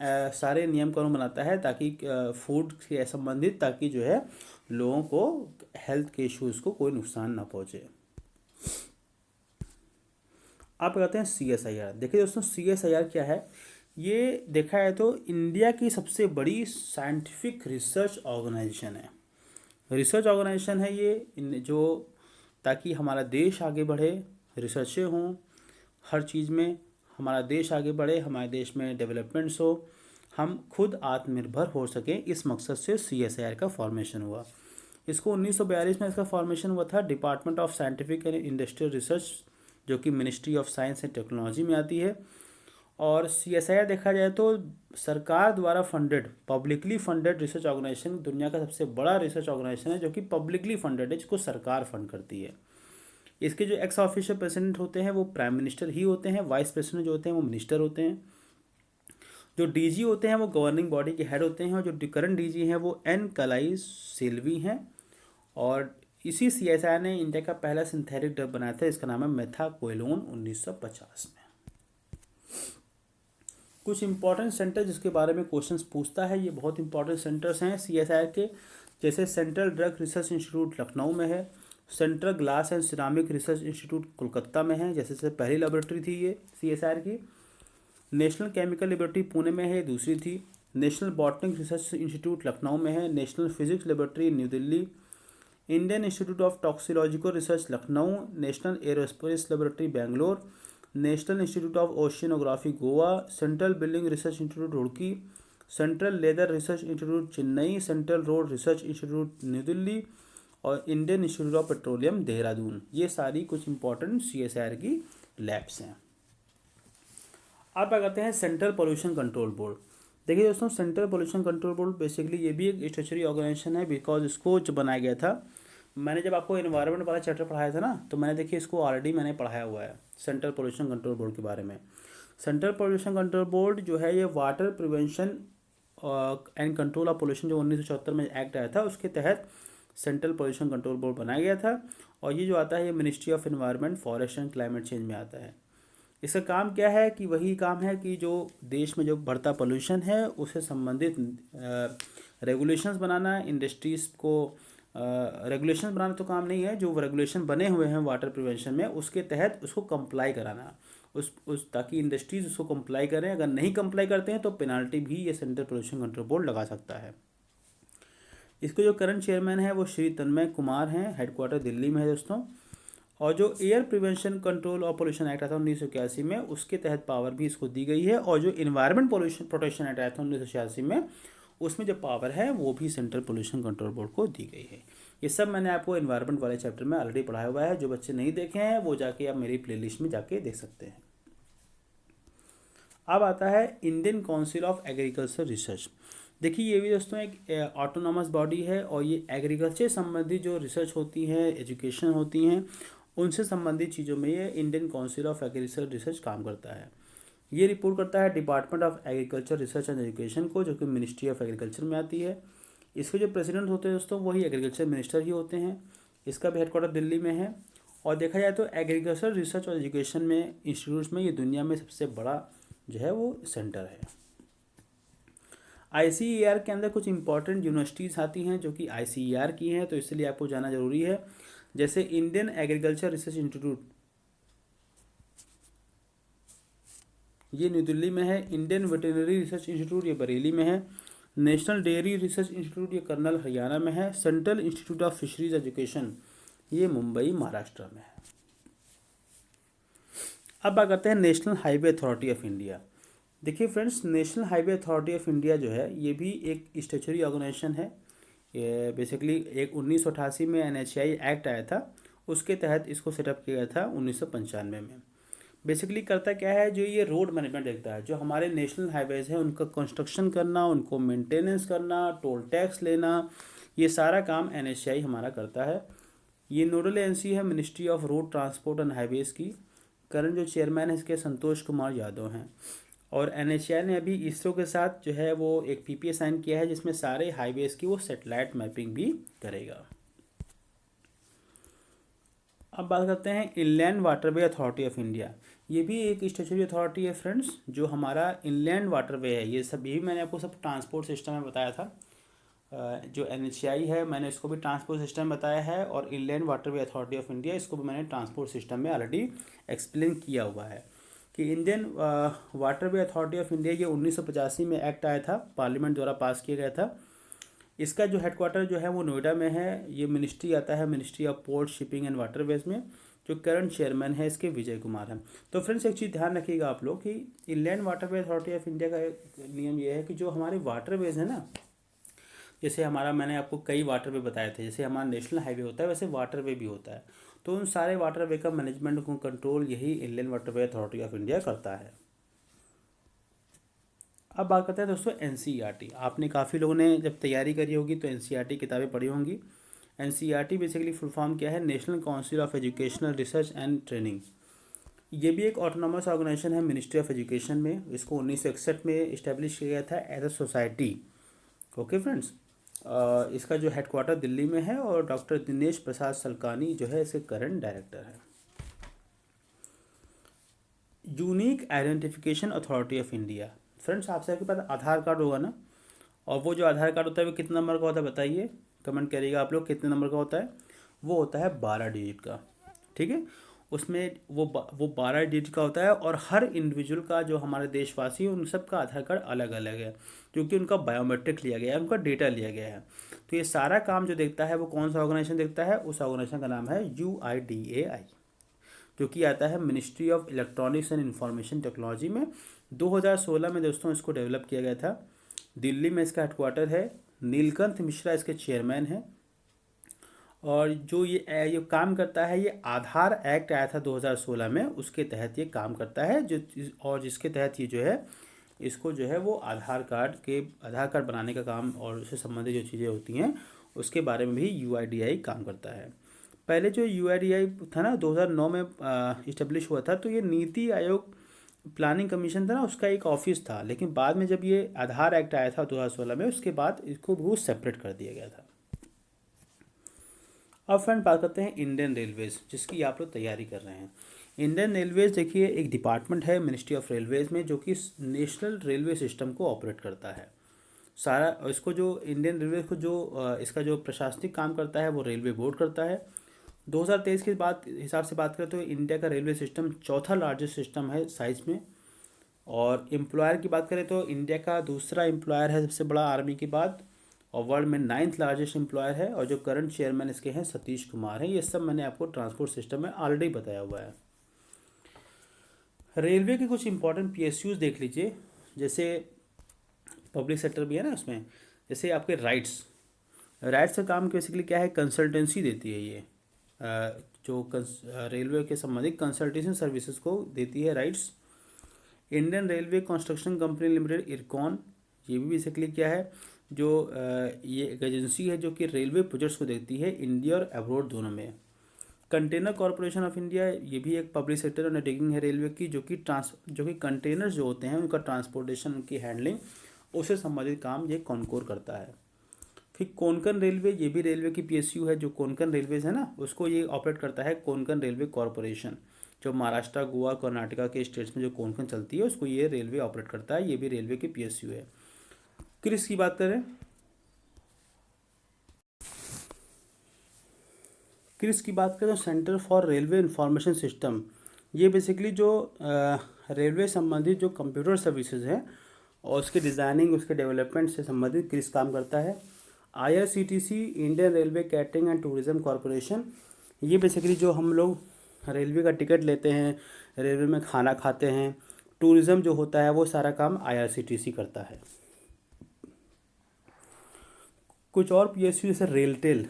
सारे नियम कानून बनाता है ताकि फूड से संबंधित, ताकि जो है लोगों को हेल्थ के इश्यूज़ को कोई नुकसान ना पहुँचे। आप कहते हैं CSIR। देखिए दोस्तों, CSIR क्या है? ये देखा है तो इंडिया की सबसे बड़ी साइंटिफिक रिसर्च ऑर्गेनाइजेशन है। रिसर्च ऑर्गेनाइजेशन है ये, जो ताकि हमारा देश आगे बढ़े, रिसर्चें हों हर चीज़ में, हमारा देश आगे बढ़े, हमारे देश में डेवलपमेंट्स हो, हम खुद आत्मनिर्भर हो सकें, इस मकसद से CSIR का फॉर्मेशन हुआ। इसको 1942 में इसका फॉर्मेशन हुआ था। Department of scientific and industrial research, जो कि ministry of science and technology में आती है। और CSIR देखा जाए तो सरकार द्वारा funded, publicly funded research organisation, दुनिया का सबसे बड़ा रिसर्च ऑर्गेनाइजेशन है जो कि पब्लिकली फंडेड है, जिसको सरकार फंड करती है। इसके जो एक्स ऑफिशियल प्रेसिडेंट होते हैं वो प्राइम मिनिस्टर ही होते हैं। वाइस प्रेसिडेंट जो होते हैं वो मिनिस्टर होते हैं। जो DG होते हैं वो गवर्निंग बॉडी के हेड होते हैं। और जो करंट DG हैं वो N कलाई सेल्वी हैं। और इसी CSIR ने इंडिया का पहला सिंथेटिक ड्रग बनाया था, इसका नाम है मेथाक्वेलोन, 1950 में। कुछ इंपॉर्टेंट सेंटर जिसके बारे में क्वेश्चंस पूछता है, ये बहुत इंपॉर्टेंट सेंटर्स हैं CSIR के। जैसे central drug research institute Lucknow में है, central glass and ceramic research institute Kolkata में है, जैसे से पहली लेबोरेटरी थी ये CSIR की। नेशनल केमिकल लेबोरेटरी पुणे में है, दूसरी थी। National botanic research institute Lucknow में है। National physics laboratory New Delhi. Indian institute of toxicological research Lucknow. National aerospace laboratory Bangalore. National institute of oceanography Goa. Central building research institute Roorkee. Central leather research institute Chennai. Central road research institute New Delhi. और Indian institute of petroleum Dehradun. ये सारी कुछ important CSIR की labs हैं। अब बात करते हैं सेंट्रल पोल्यूशन कंट्रोल बोर्ड। देखिए दोस्तों, central pollution control board basically ये भी एक स्टेचुरी ऑर्गेनाइजेशन है, बिकॉज इसको जो बनाया गया था, मैंने जब आपको एनवायरनमेंट वाला चैप्टर पढ़ाया था ना, तो मैंने देखिए इसको ऑलरेडी मैंने पढ़ाया हुआ है सेंट्रल पोल्यूशन कंट्रोल बोर्ड के बारे में। सेंट्रल पोल्यूशन कंट्रोल बोर्ड जो है ये water prevention and control of pollution, जो 1974 में एक्ट आया था, उसके तहत सेंट्रल पोल्यूशन कंट्रोल बोर्ड बनाया गया था। और ये जो आता है ये ministry of environment, forest and climate change में आता है। इसका काम क्या है कि वही काम है कि जो देश में जो बढ़ता पोल्यूशन है उससे संबंधित रेगुलेशंस बनाना, इंडस्ट्रीज़ को रेगुलेशन बनाना तो काम नहीं है, जो रेगुलेशन बने हुए हैं वाटर प्रिवेंशन में उसके तहत उसको कंप्लाई कराना, उस ताकि इंडस्ट्रीज़ उसको कंप्लाई करें। अगर नहीं कंप्लाई करते हैं तो पेनाल्टी भी ये सेंट्रल पोल्यूशन कंट्रोल बोर्ड लगा सकता है। इसके जो करंट चेयरमैन है वो श्री तन्मय कुमार हैं, हेडक्वार्टर दिल्ली में है दोस्तों। और जो एयर प्रिवेंशन कंट्रोल और पोल्यूशन एक्ट आया था 1981 में, उसके तहत पावर भी इसको दी गई है। और जो इन्वायरमेंट पोल्यूशन प्रोटेक्शन एक्ट आया था 1986 में, उसमें जो पावर है वो भी सेंट्रल पोल्यूशन कंट्रोल बोर्ड को दी गई है। ये सब मैंने आपको इन्वायरमेंट वाले चैप्टर में ऑलरेडी पढ़ाया हुआ है। जो बच्चे नहीं देखे हैं वो जाके आप मेरी प्लेलिस्ट में जाके देख सकते हैं। अब आता है Indian council of agriculture research. देखिए ये भी दोस्तों एक ऑटोनॉमस बॉडी है, और ये एग्रीकल्चर संबंधी जो रिसर्च होती है, एजुकेशन होती हैं, उनसे संबंधित चीज़ों में ये Indian council of agriculture research काम करता है। ये रिपोर्ट करता है department of agriculture research and education को, जो कि मिनिस्ट्री ऑफ एग्रीकल्चर में आती है। इसके जो प्रेसिडेंट होते हैं दोस्तों वही एग्रीकल्चर मिनिस्टर ही होते हैं। इसका भी हेडक्वार्टर दिल्ली में है। और देखा जाए तो एग्रीकल्चर रिसर्च और एजुकेशन में इंस्टीट्यूट्स में ये दुनिया में सबसे बड़ा जो है वो सेंटर है। ICAR के अंदर कुछ इंपॉर्टेंट यूनिवर्सिटीज़ आती हैं जो कि ICAR की हैं, तो इसलिए आपको जाना जरूरी है। जैसे इंडियन एग्रीकल्चर रिसर्च इंस्टीट्यूट, ये न्यू दिल्ली में है। इंडियन वेटरनरी रिसर्च इंस्टीट्यूट, ये बरेली में है। नेशनल डेयरी रिसर्च इंस्टीट्यूट ये कर्नल हरियाणा में है। Central institute of fisheries education ये मुंबई महाराष्ट्र में है। अब बात करते हैं national highway authority of India. देखिए friends, national highway authority of India जो है ये भी एक स्टेचुरी ऑर्गेनाइजेशन है। ये बेसिकली एक 1988 में NHAI एक्ट आया था, उसके तहत इसको सेटअप किया गया था 1995 में। बेसिकली करता क्या है, जो ये रोड मैनेजमेंट देखता है, जो हमारे नेशनल हाईवेज हैं उनका कंस्ट्रक्शन करना, उनको मेंटेनेंस करना, टोल टैक्स लेना, ये सारा काम NHAI हमारा करता है। ये नोडल एजेंसी है ministry of road transport and highways की। करंट जो चेयरमैन है इसके संतोष कुमार यादव हैं। और NHAI ने अभी इसरो के साथ जो है वो एक PPA साइन किया है, जिसमें सारे हाईवेज़ की वो सैटेलाइट मैपिंग भी करेगा। अब बात करते हैं inland waterway authority of India. ये भी एक स्टेचुरी अथॉरिटी है फ्रेंड्स, जो हमारा इनलैंड वाटरवे है। ये सब भी मैंने आपको सब ट्रांसपोर्ट सिस्टम में बताया था। जो NHAI है मैंने इसको भी ट्रांसपोर्ट सिस्टम बताया है, और inland waterway authority of India इसको भी मैंने ट्रांसपोर्ट सिस्टम में ऑलरेडी एक्सप्लेन किया हुआ है कि Indian waterway authority of India ये 1985 में एक्ट आया था, पार्लियामेंट द्वारा पास किया गया था। इसका जो हेडक्वार्टर जो है वो नोएडा में है। ये मिनिस्ट्री आता है ministry of port shipping and waterways में। जो करंट चेयरमैन है इसके विजय कुमार हैं। तो फ्रेंड्स एक चीज़ ध्यान रखिएगा आप लोग कि inland waterway authority of India का एक नियम ये है कि जो हमारे वाटरवेज है ना, जैसे हमारा मैंने आपको कई वाटरवे बताए थे, जैसे हमारा नेशनल हाईवे होता है वैसे वाटरवे भी होता है। तो उन सारे वाटरवे का मैनेजमेंट को कंट्रोल यही inland waterway authority of India करता है। अब बात करते हैं दोस्तों NCERT। आपने काफ़ी लोगों ने जब तैयारी करी होगी तो NCERT किताबें पढ़ी होंगी। NCERT बेसिकली फुल फॉर्म क्या है, national council of educational research and training. ये भी एक ऑटोनॉमस ऑर्गेनाइजेशन है मिनिस्ट्री ऑफ एजुकेशन में। इसको 1961 में इस्टेब्लिश किया गया था as a society. Okay friends, इसका जो हेडक्वार्टर दिल्ली में है, और डॉक्टर दिनेश प्रसाद सलकानी जो है इसके करंट डायरेक्टर है। Unique identification authority of India. Friends आपसे आपके पास आधार कार्ड होगा ना, और वो जो आधार कार्ड होता है वो कितने नंबर का होता है बताइए, कमेंट करिएगा आप लोग कितने नंबर का होता है। वो होता है 12 डिजिट का। ठीक है, उसमें वो 12 डिजिट का होता है, और हर इंडिविजुअल का जो हमारे देशवासी हैं उन सब का आधार कार्ड अलग अलग है, क्योंकि उनका बायोमेट्रिक लिया गया है, उनका डेटा लिया गया है। तो ये सारा काम जो देखता है वो कौन सा ऑर्गेनाइजेशन देखता है, उस ऑर्गेनाइजेशन का नाम है UIDAI, जो कि आता है ministry of electronics and information technology में। 2016 में दोस्तों इसको डेवलप किया गया था। दिल्ली में इसका हेडक्वार्टर है। नीलकंठ मिश्रा इसके चेयरमैन हैं। और जो ये काम करता है, ये आधार एक्ट आया था 2016 में, उसके तहत ये काम करता है, और जिसके तहत ये जो है इसको जो है वो आधार कार्ड बनाने का काम और उससे संबंधित जो चीज़ें होती हैं उसके बारे में भी UIDAI काम करता है। पहले जो UIDAI था ना 2009 में इस्टेब्लिश हुआ था, तो ये नीति आयोग प्लानिंग कमीशन था ना, उसका एक ऑफिस था। लेकिन बाद में जब ये आधार एक्ट आया था 2016 में, उसके बाद इसको वो सेपरेट कर दिया गया था। अब फ्रेंड बात करते हैं इंडियन रेलवेज़, जिसकी आप लोग तैयारी कर रहे हैं। इंडियन रेलवेज़ देखिए एक डिपार्टमेंट है मिनिस्ट्री ऑफ रेलवेज़ में, जो कि नेशनल रेलवे सिस्टम को ऑपरेट करता है सारा। इसको जो इंडियन रेलवे को जो इसका जो प्रशासनिक काम करता है वो रेलवे बोर्ड करता है। 2023 के बाद हिसाब से बात करें तो इंडिया का रेलवे सिस्टम चौथा लार्जेस्ट सिस्टम है साइज में। और एम्प्लॉयर की बात करें तो इंडिया का दूसरा एम्प्लॉयर है सबसे बड़ा आर्मी के बाद, और वर्ल्ड में 9th लार्जेस्ट एम्प्लॉयर है। और जो करंट चेयरमैन इसके हैं सतीश कुमार हैं। ये सब मैंने आपको ट्रांसपोर्ट सिस्टम में ऑलरेडी बताया हुआ है। रेलवे के कुछ इंपॉर्टेंट PSUs देख लीजिए, जैसे पब्लिक सेक्टर भी है ना उसमें, जैसे आपके राइट्स का काम बेसिकली क्या है, कंसल्टेंसी देती है ये। जो रेलवे के संबंधित कंसल्टेशन सर्विसेज को देती है rights. Indian railway construction company limited IRCON, ये भी बेसिकली क्या है, जो ये एक एजेंसी है जो कि रेलवे प्रोजेक्ट्स को देखती है इंडिया और अब्रॉड दोनों में। कंटेनर कॉरपोरेशन ऑफ इंडिया, ये भी एक पब्लिक सेक्टर अंडरटेकिंग है रेलवे की, जो कि कंटेनर्स जो होते हैं उनका ट्रांसपोर्टेशन, उनकी हैंडलिंग, उससे संबंधित काम ये कॉनकोर करता है। फिर कोंकण रेलवे, ये भी रेलवे की PSU है। जो कोंकण रेलवेज है ना, उसको ये ऑपरेट करता है कोंकण रेलवे कॉरपोरेशन। जो महाराष्ट्र, गोवा, कर्नाटका के स्टेट्स में जो कोंकण चलती है उसको ये रेलवे ऑपरेट करता है। ये भी रेलवे की PSU है। क्रिस की बात करें, तो centre for railway information system, ये बेसिकली जो रेलवे संबंधित जो कंप्यूटर सर्विसेज हैं और उसकी डिज़ाइनिंग, उसके डेवलपमेंट से संबंधित किस काम करता है। IRCTC, Indian railway catering and tourism corporation, ये बेसिकली जो हम लोग रेलवे का टिकट लेते हैं, रेलवे में खाना खाते हैं, टूरिज़्म जो होता है वो सारा काम IRCTC करता है। कुछ और PSU जैसे रेलटेल।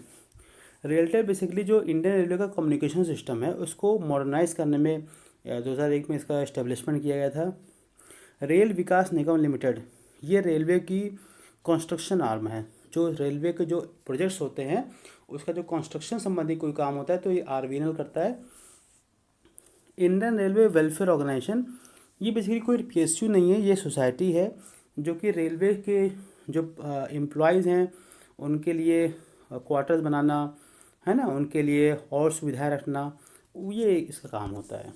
रेलटेल बेसिकली जो इंडियन रेलवे का कम्युनिकेशन सिस्टम है उसको मॉडर्नाइज करने में 2001 में इसका इस्टेब्लिशमेंट किया गया था। रेल विकास निगम लिमिटेड, ये रेलवे की कंस्ट्रक्शन आर्म है। जो रेलवे के जो प्रोजेक्ट्स होते हैं उसका जो कंस्ट्रक्शन संबंधी कोई काम होता है तो ये RVNL करता है। इंडियन रेलवे वेलफेयर ऑर्गेनाइजेशन, ये बेसिकली कोई PSU नहीं है, ये सोसाइटी है जो कि रेलवे के जो एम्प्लॉयज़ हैं उनके लिए क्वार्टर्स बनाना है ना, उनके लिए और सुविधाएं रखना, ये इसका काम होता है।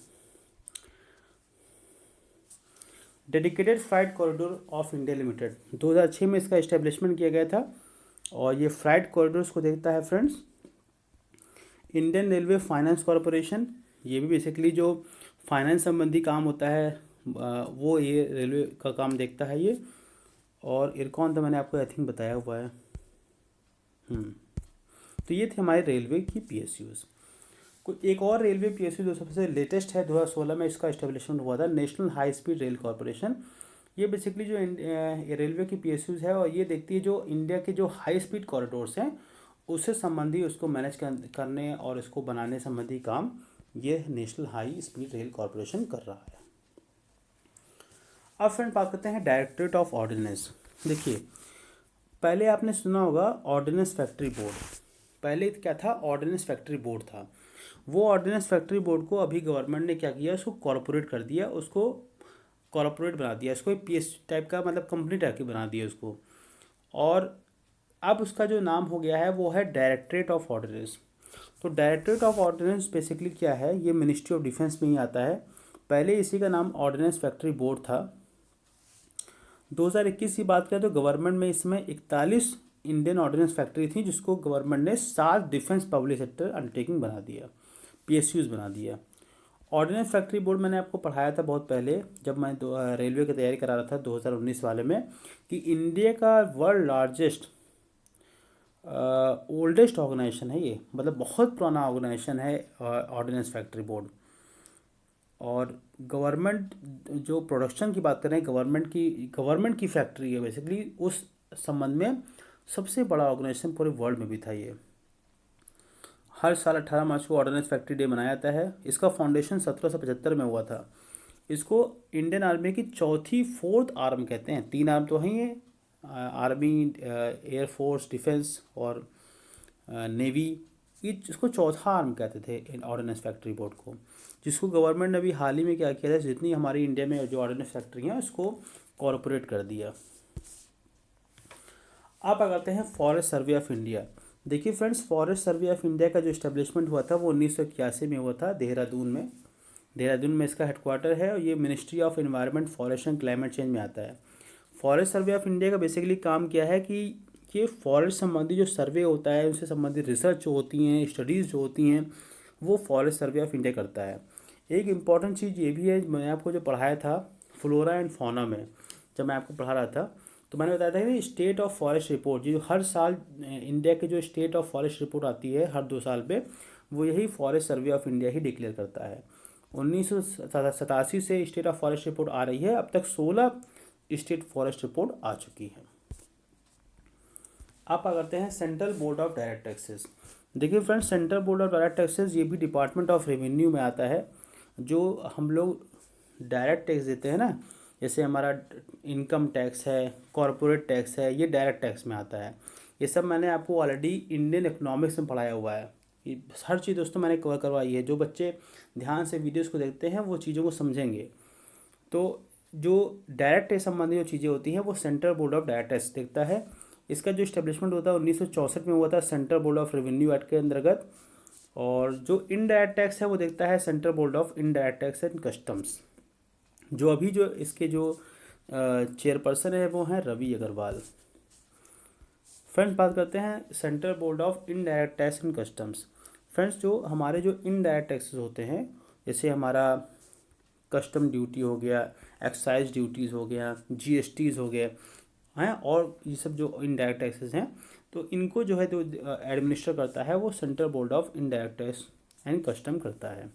Dedicated freight corridor of India limited, 2006 में इसका इस्टेब्लिशमेंट किया गया था और ये फ्राइट कॉरिडोर्स को देखता है friends. Indian railway finance corporation, ये भी बेसिकली जो फाइनेंस संबंधी काम होता है वो ये रेलवे का काम देखता है ये। और इरकॉन तो मैंने आपको आई थिंक बताया हुआ है। तो ये थे हमारे रेलवे की PSUs। कोई एक और रेलवे PSU जो सबसे लेटेस्ट है, 2016 में इसका इस्टेब्लिशमेंट हुआ था, national high speed rail corporation. ये बेसिकली जो रेलवे की PSUs है और ये देखती है जो इंडिया के जो हाई स्पीड कॉरिडोर्स हैं उससे संबंधी उसको मैनेज करने और इसको बनाने संबंधी काम ये national high speed rail corporation कर रहा है। अब फ्रेंड बात करते हैं डायरेक्टरेट ऑफ ऑर्डिनेंस। देखिए, पहले आपने सुना होगा ऑर्डिनेंस फैक्ट्री बोर्ड। पहले क्या था, ऑर्डिनेंस फैक्ट्री बोर्ड था। वो ऑर्डिनेंस फैक्ट्री बोर्ड को अभी गवर्नमेंट ने क्या किया, उसको कॉरपोरेट कर दिया, उसको कॉरपोरेट बना दिया, इसको PS टाइप का मतलब कंपनी टाइप की बना दिया उसको। और अब उसका जो नाम हो गया है वो है डायरेक्टरेट ऑफ ऑर्डिनेंस। तो डायरेक्टरेट ऑफ ऑर्डिनेंस बेसिकली क्या है, ये मिनिस्ट्री ऑफ डिफेंस में ही आता है। पहले इसी का नाम ऑर्डिनेंस फैक्ट्री बोर्ड था। 2021 की बात करें तो गवर्नमेंट में इसमें 41 इंडियन ऑर्डिनेंस फैक्ट्री थी जिसको गवर्नमेंट ने 7 डिफेंस पब्लिक सेक्टर अंडरटेकिंग बना दिया, PSUs बना दिया। ऑर्डिनेंस फैक्ट्री बोर्ड मैंने आपको पढ़ाया था बहुत पहले जब मैं रेलवे की तैयारी करा रहा था 2019 वाले में, कि इंडिया का वर्ल्ड लार्जेस्ट ओल्डेस्ट ऑर्गेनाइजेशन है ये, मतलब बहुत पुराना ऑर्गेनाइजेशन है ऑर्डिनेंस फैक्ट्री बोर्ड। और गवर्नमेंट जो प्रोडक्शन की बात करें, गवर्नमेंट की फैक्ट्री है बेसिकली, उस संबंध में सबसे बड़ा ऑर्गेनाइजेशन पूरे वर्ल्ड में भी था ये। हर साल 18 मार्च को ऑर्डिनेंस फैक्ट्री डे मनाया जाता है। इसका फाउंडेशन 1775 में हुआ था। इसको इंडियन आर्मी की चौथी फोर्थ आर्म कहते हैं। 3 आर्म तो हैं ये, आर्मी, एयरफोर्स, डिफेंस और नेवी, ये इसको चौथा आर्म कहते थे ऑर्डिनेंस फैक्ट्री बोर्ड को, जिसको गवर्नमेंट ने अभी हाल ही में क्या किया था, जितनी हमारी इंडिया में जो ऑर्डिनेंस फैक्ट्री हैं उसको कॉरपोरेट कर दिया। आप आ करते हैं फॉरेस्ट सर्वे ऑफ इंडिया। देखिए friends, forest survey of India का जो इस्टेब्लिशमेंट हुआ था वो 1981 में हुआ था देहरादून में। देहरादून में इसका हेडक्वार्टर है और ये ministry of environment, forest and climate change में आता है। फॉरेस्ट सर्वे ऑफ इंडिया का बेसिकली काम क्या है कि ये फॉरेस्ट संबंधी जो सर्वे होता है, उनसे संबंधित रिसर्च जो होती हैं, स्टडीज़ जो होती हैं, वो फॉरेस्ट सर्वे ऑफ इंडिया करता है। एक इम्पॉर्टेंट चीज़ ये भी है, मैंने आपको जो पढ़ाया था फ्लोरा एंड फौना में, जब मैं आपको पढ़ा रहा था तो मैंने बताया था कि स्टेट ऑफ फॉरेस्ट रिपोर्ट, जो हर साल इंडिया के जो स्टेट ऑफ फॉरेस्ट रिपोर्ट आती है हर 2 साल पे, वो यही forest survey of India he declare करता है। 1987 से स्टेट ऑफ फॉरेस्ट रिपोर्ट आ रही है, अब तक 16 स्टेट फॉरेस्ट रिपोर्ट आ चुकी है। आप आ करते हैं central board of direct taxes. देखिए friends, central board of direct taxes ये भी डिपार्टमेंट ऑफ रेवेन्यू में आता है। जो हम लोग डायरेक्ट टैक्स देते हैं ना, जैसे हमारा इनकम टैक्स है, कॉरपोरेट टैक्स है, ये डायरेक्ट टैक्स में आता है। ये सब मैंने आपको ऑलरेडी इंडियन इकोनॉमिक्स में पढ़ाया हुआ है। ये हर चीज़ दोस्तों मैंने कवर करवाई है। जो बच्चे ध्यान से वीडियोस को देखते हैं वो चीज़ों को समझेंगे। तो जो डायरेक्ट टैक्स संबंधी जो चीज़ें होती हैं वो central board of direct tax देखता है। इसका जो इस्टेब्लिशमेंट होता है 1964 में हुआ था central board of revenue act के अंतर्गत। और जो इनडायरेक्ट टैक्स है वो देखता है central board of indirect tax and customs. जो अभी जो इसके जो चेयरपर्सन है वो हैं रवि अग्रवाल। फ्रेंड्स, बात करते हैं central board of indirect tax and customs. Friends, जो हमारे जो इनडायरेक्ट टैक्सेस होते हैं, जैसे हमारा कस्टम ड्यूटी हो गया, एक्साइज ड्यूटीज़ हो गया, जीएसटीज़ हो गए हैं, और ये सब जो इनडायरेक्ट टैक्सेस हैं, तो इनको जो है तो एडमिनिस्टर करता है वो central board of indirect tax and custom करता है।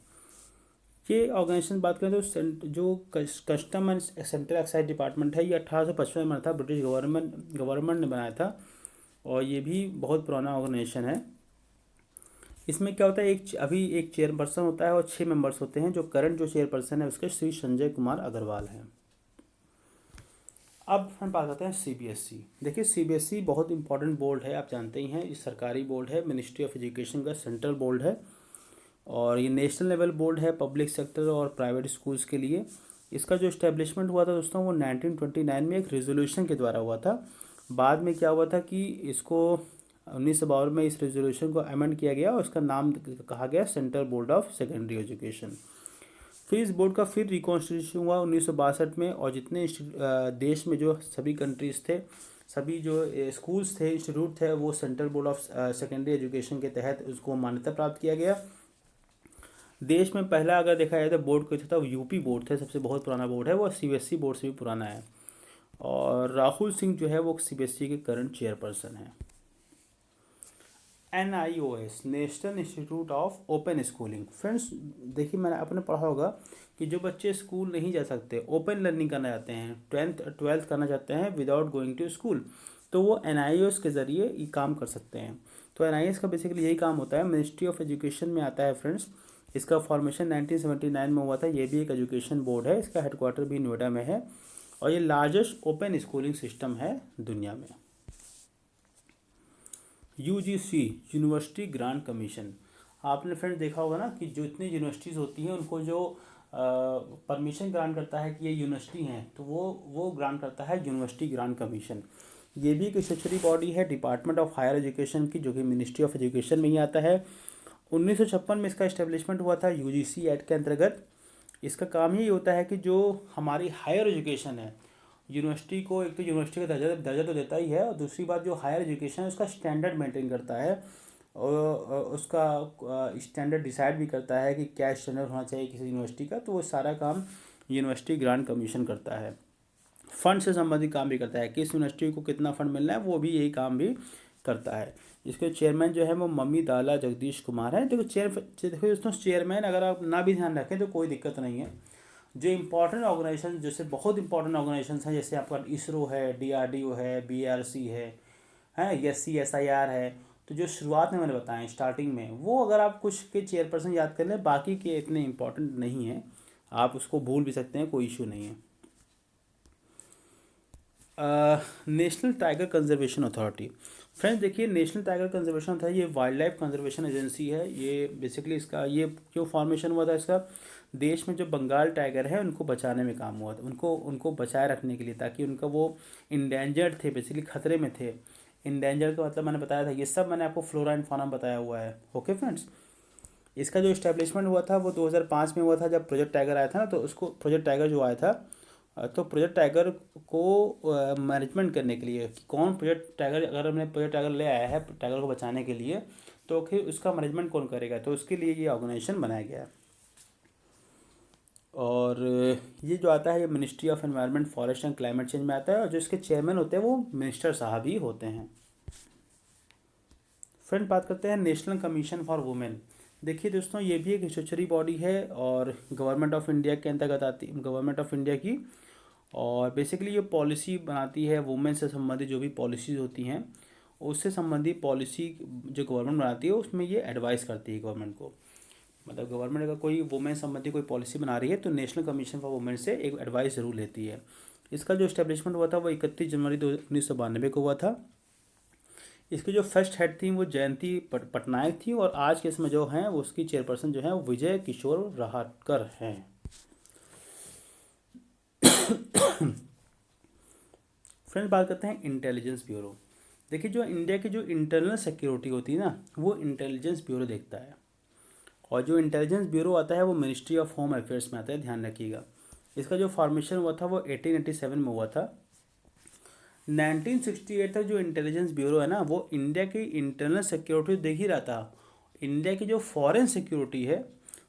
ये ऑर्गेनाइजेशन बात करें तो जो custom and central excise department है, ये 1855 में था, ब्रिटिश गवर्नमेंट ने बनाया था, और ये भी बहुत पुराना ऑर्गेनाइजेशन है। इसमें क्या होता है, अभी एक चेयरपर्सन होता है और 6 मेंबर्स होते हैं। जो करंट जो चेयरपर्सन है उसके श्री संजय कुमार अग्रवाल हैं। अब हम बात करते हैं सीबीएसई। देखिए सीबीएसई बहुत इंपॉर्टेंट बोर्ड है, आप जानते ही हैं, ये सरकारी बोर्ड है, मिनिस्ट्री ऑफ एजुकेशन का सेंट्रल बोर्ड है, और ये नेशनल लेवल बोर्ड है पब्लिक सेक्टर और प्राइवेट स्कूल्स के लिए। इसका जो इस्टेब्लिशमेंट हुआ था दोस्तों वो 1929 में एक रेजोल्यूशन के द्वारा हुआ था। बाद में क्या हुआ था कि इसको 1952 में इस रेजोल्यूशन को अमेंड किया गया और इसका नाम कहा गया central board of secondary education. फिर इस बोर्ड का फिर रिकॉन्स्टिट्यूशन हुआ 1962 में, और जितने देश में जो सभी कंट्रीज़ थे, सभी जो स्कूल्स थे, इंस्टीट्यूट थे, वो central board of secondary education के तहत उसको मान्यता प्राप्त किया गया। देश में पहला अगर देखा जाए तो बोर्ड कोई था, यूपी बोर्ड थे, सबसे बहुत पुराना बोर्ड है, वो सीबीएसई बोर्ड से भी पुराना है, और राहुल सिंह जो है वो सीबीएसई के करंट चेयरपर्सन है। NIOS national institute of open schooling. Friends देखिए, मैंने आपने पढ़ा होगा कि जो बच्चे स्कूल नहीं जा सकते, ओपन लर्निंग करना चाहते हैं, 12th करना चाहते हैं विदाउट गोइंग टू स्कूल, तो वो NIOS के ज़रिए ये काम कर सकते हैं। तो NIOS का बेसिकली यही काम होता है, मिनिस्ट्री ऑफ एजुकेशन में आता है फ्रेंड्स। इसका फॉर्मेशन 1979 में हुआ था। ये भी एक एजुकेशन बोर्ड है, इसका हेडक्वार्टर भी नोएडा में है, और ये लार्जेस्ट ओपन स्कूलिंग सिस्टम है दुनिया में। UGC university grant commission. आपने फ्रेंड देखा होगा ना कि जो इतनी यूनिवर्सिटीज़ होती हैं उनको जो परमिशन ग्रांट करता है कि ये यूनिवर्सिटी हैं, तो वो ग्रांट करता है यूनिवर्सिटी ग्रांट कमीशन। ये भी एक स्टेचुटरी बॉडी है डिपार्टमेंट ऑफ हायर एजुकेशन की, जो कि मिनिस्ट्री ऑफ एजुकेशन में ही आता है। 1956 में इसका इस्टेब्लिशमेंट हुआ था UGC एक्ट के अंतर्गत। इसका काम यही होता है कि जो हमारी हायर एजुकेशन है, यूनिवर्सिटी को एक तो यूनिवर्सिटी का दर्जा तो देता ही है, और दूसरी बात जो हायर एजुकेशन है उसका स्टैंडर्ड मेंटेन करता है, और उसका स्टैंडर्ड डिसाइड भी करता है कि क्या स्टैंडर्ड होना चाहिए किसी यूनिवर्सिटी का। तो वो सारा काम यूनिवर्सिटी ग्रांट कमीशन करता है। फंड से संबंधित काम भी करता है, किस यूनिवर्सिटी को कितना फंड मिलना है, वो भी यही काम भी करता है। इसके चेयरमैन जो है वो मम्मी दाला जगदीश कुमार है। देखो देखो दोस्तों, चेयरमैन अगर आप ना भी ध्यान रखें तो कोई दिक्कत नहीं है। जो इम्पोर्टेंट ऑर्गेनाइजेशन, जैसे बहुत इंपॉर्टेंट ऑर्गेनाइजेशन हैं, जैसे आपका इसरो है, DRDO है, BRC है, SCSIR है, तो जो शुरुआत में मैंने बताया स्टार्टिंग में, वो अगर आप कुछ के चेयरपर्सन याद कर लें, बाकी के इतने इम्पोर्टेंट नहीं हैं, आप उसको भूल भी सकते हैं, कोई इशू नहीं है। National tiger conservation authority. Friends देखिए, नेशनल टाइगर कंजर्वेशन अथॉरिटी ये वाइल्ड लाइफ कंजर्वेशन एजेंसी है। ये बेसिकली इसका ये क्यों फॉर्मेशन हुआ था, इसका देश में जो बंगाल टाइगर है उनको बचाने में काम हुआ था, उनको बचाए रखने के लिए, ताकि उनका वो इंडेंजर्ड थे, बेसिकली खतरे में थे। इंडेंजर्ड का मतलब मैंने बताया था, ये सब मैंने आपको फ्लोरा एंड फौना बताया हुआ है। ओके फ्रेंड्स, इसका जो इस्टेब्लिशमेंट हुआ था वो 2005 में हुआ था, जब प्रोजेक्ट टाइगर आया था ना, तो उसको प्रोजेक्ट टाइगर जो आया था, तो प्रोजेक्ट टाइगर को मैनेजमेंट करने के लिए कि कौन प्रोजेक्ट टाइगर, अगर हमने प्रोजेक्ट टाइगर ले आया है टाइगर को बचाने के लिए, तो फिर उसका मैनेजमेंट कौन करेगा, तो उसके लिए ये ऑर्गेनाइजेशन बनाया गया है। और ये जो आता है ये ministry of environment, forest and climate change में आता है, और जो इसके चेयरमैन होते हैं वो मिनिस्टर साहब ही होते हैं। फ्रेंड बात करते हैं नेशनल कमीशन फॉर वुमेन। देखिए दोस्तों, ये भी एक स्टेचुटरी बॉडी है और गवर्नमेंट ऑफ इंडिया के अंतर्गत आती है, गवर्नमेंट ऑफ इंडिया की, और बेसिकली ये पॉलिसी बनाती है वुमेन से संबंधित जो भी पॉलिसीज़ होती हैं, उससे संबंधित पॉलिसी जो गवर्नमेंट बनाती है उसमें ये एडवाइस करती है गवर्नमेंट को। मतलब गवर्नमेंट अगर कोई वुमेन संबंधी कोई पॉलिसी बना रही है तो नेशनल कमीशन फॉर वुमेन से एक एडवाइस ज़रूर लेती है। इसका जो इस्टेब्लिशमेंट हुआ था वो 31 जनवरी 1992 को हुआ था। इसकी जो फर्स्ट हेड थी वो जयंती पटनायक थी, और आज के इसमें जो हैं वो उसकी चेयरपर्सन जो है वो विजय किशोर रहाटकर हैं। फ्रेंड्स बात करते हैं इंटेलिजेंस ब्यूरो। देखिए, जो इंडिया की जो इंटरनल सिक्योरिटी होती है ना, वो इंटेलिजेंस ब्यूरो देखता है, और जो इंटेलिजेंस ब्यूरो आता है वो मिनिस्ट्री ऑफ होम अफेयर्स में आता है, ध्यान रखिएगा। इसका जो फॉर्मेशन हुआ था वो 1887 में हुआ था। 1968 तक जो इंटेलिजेंस ब्यूरो है ना, वो इंडिया की इंटरनल सिक्योरिटी देख ही रहा था, इंडिया की जो फॉरेन सिक्योरिटी है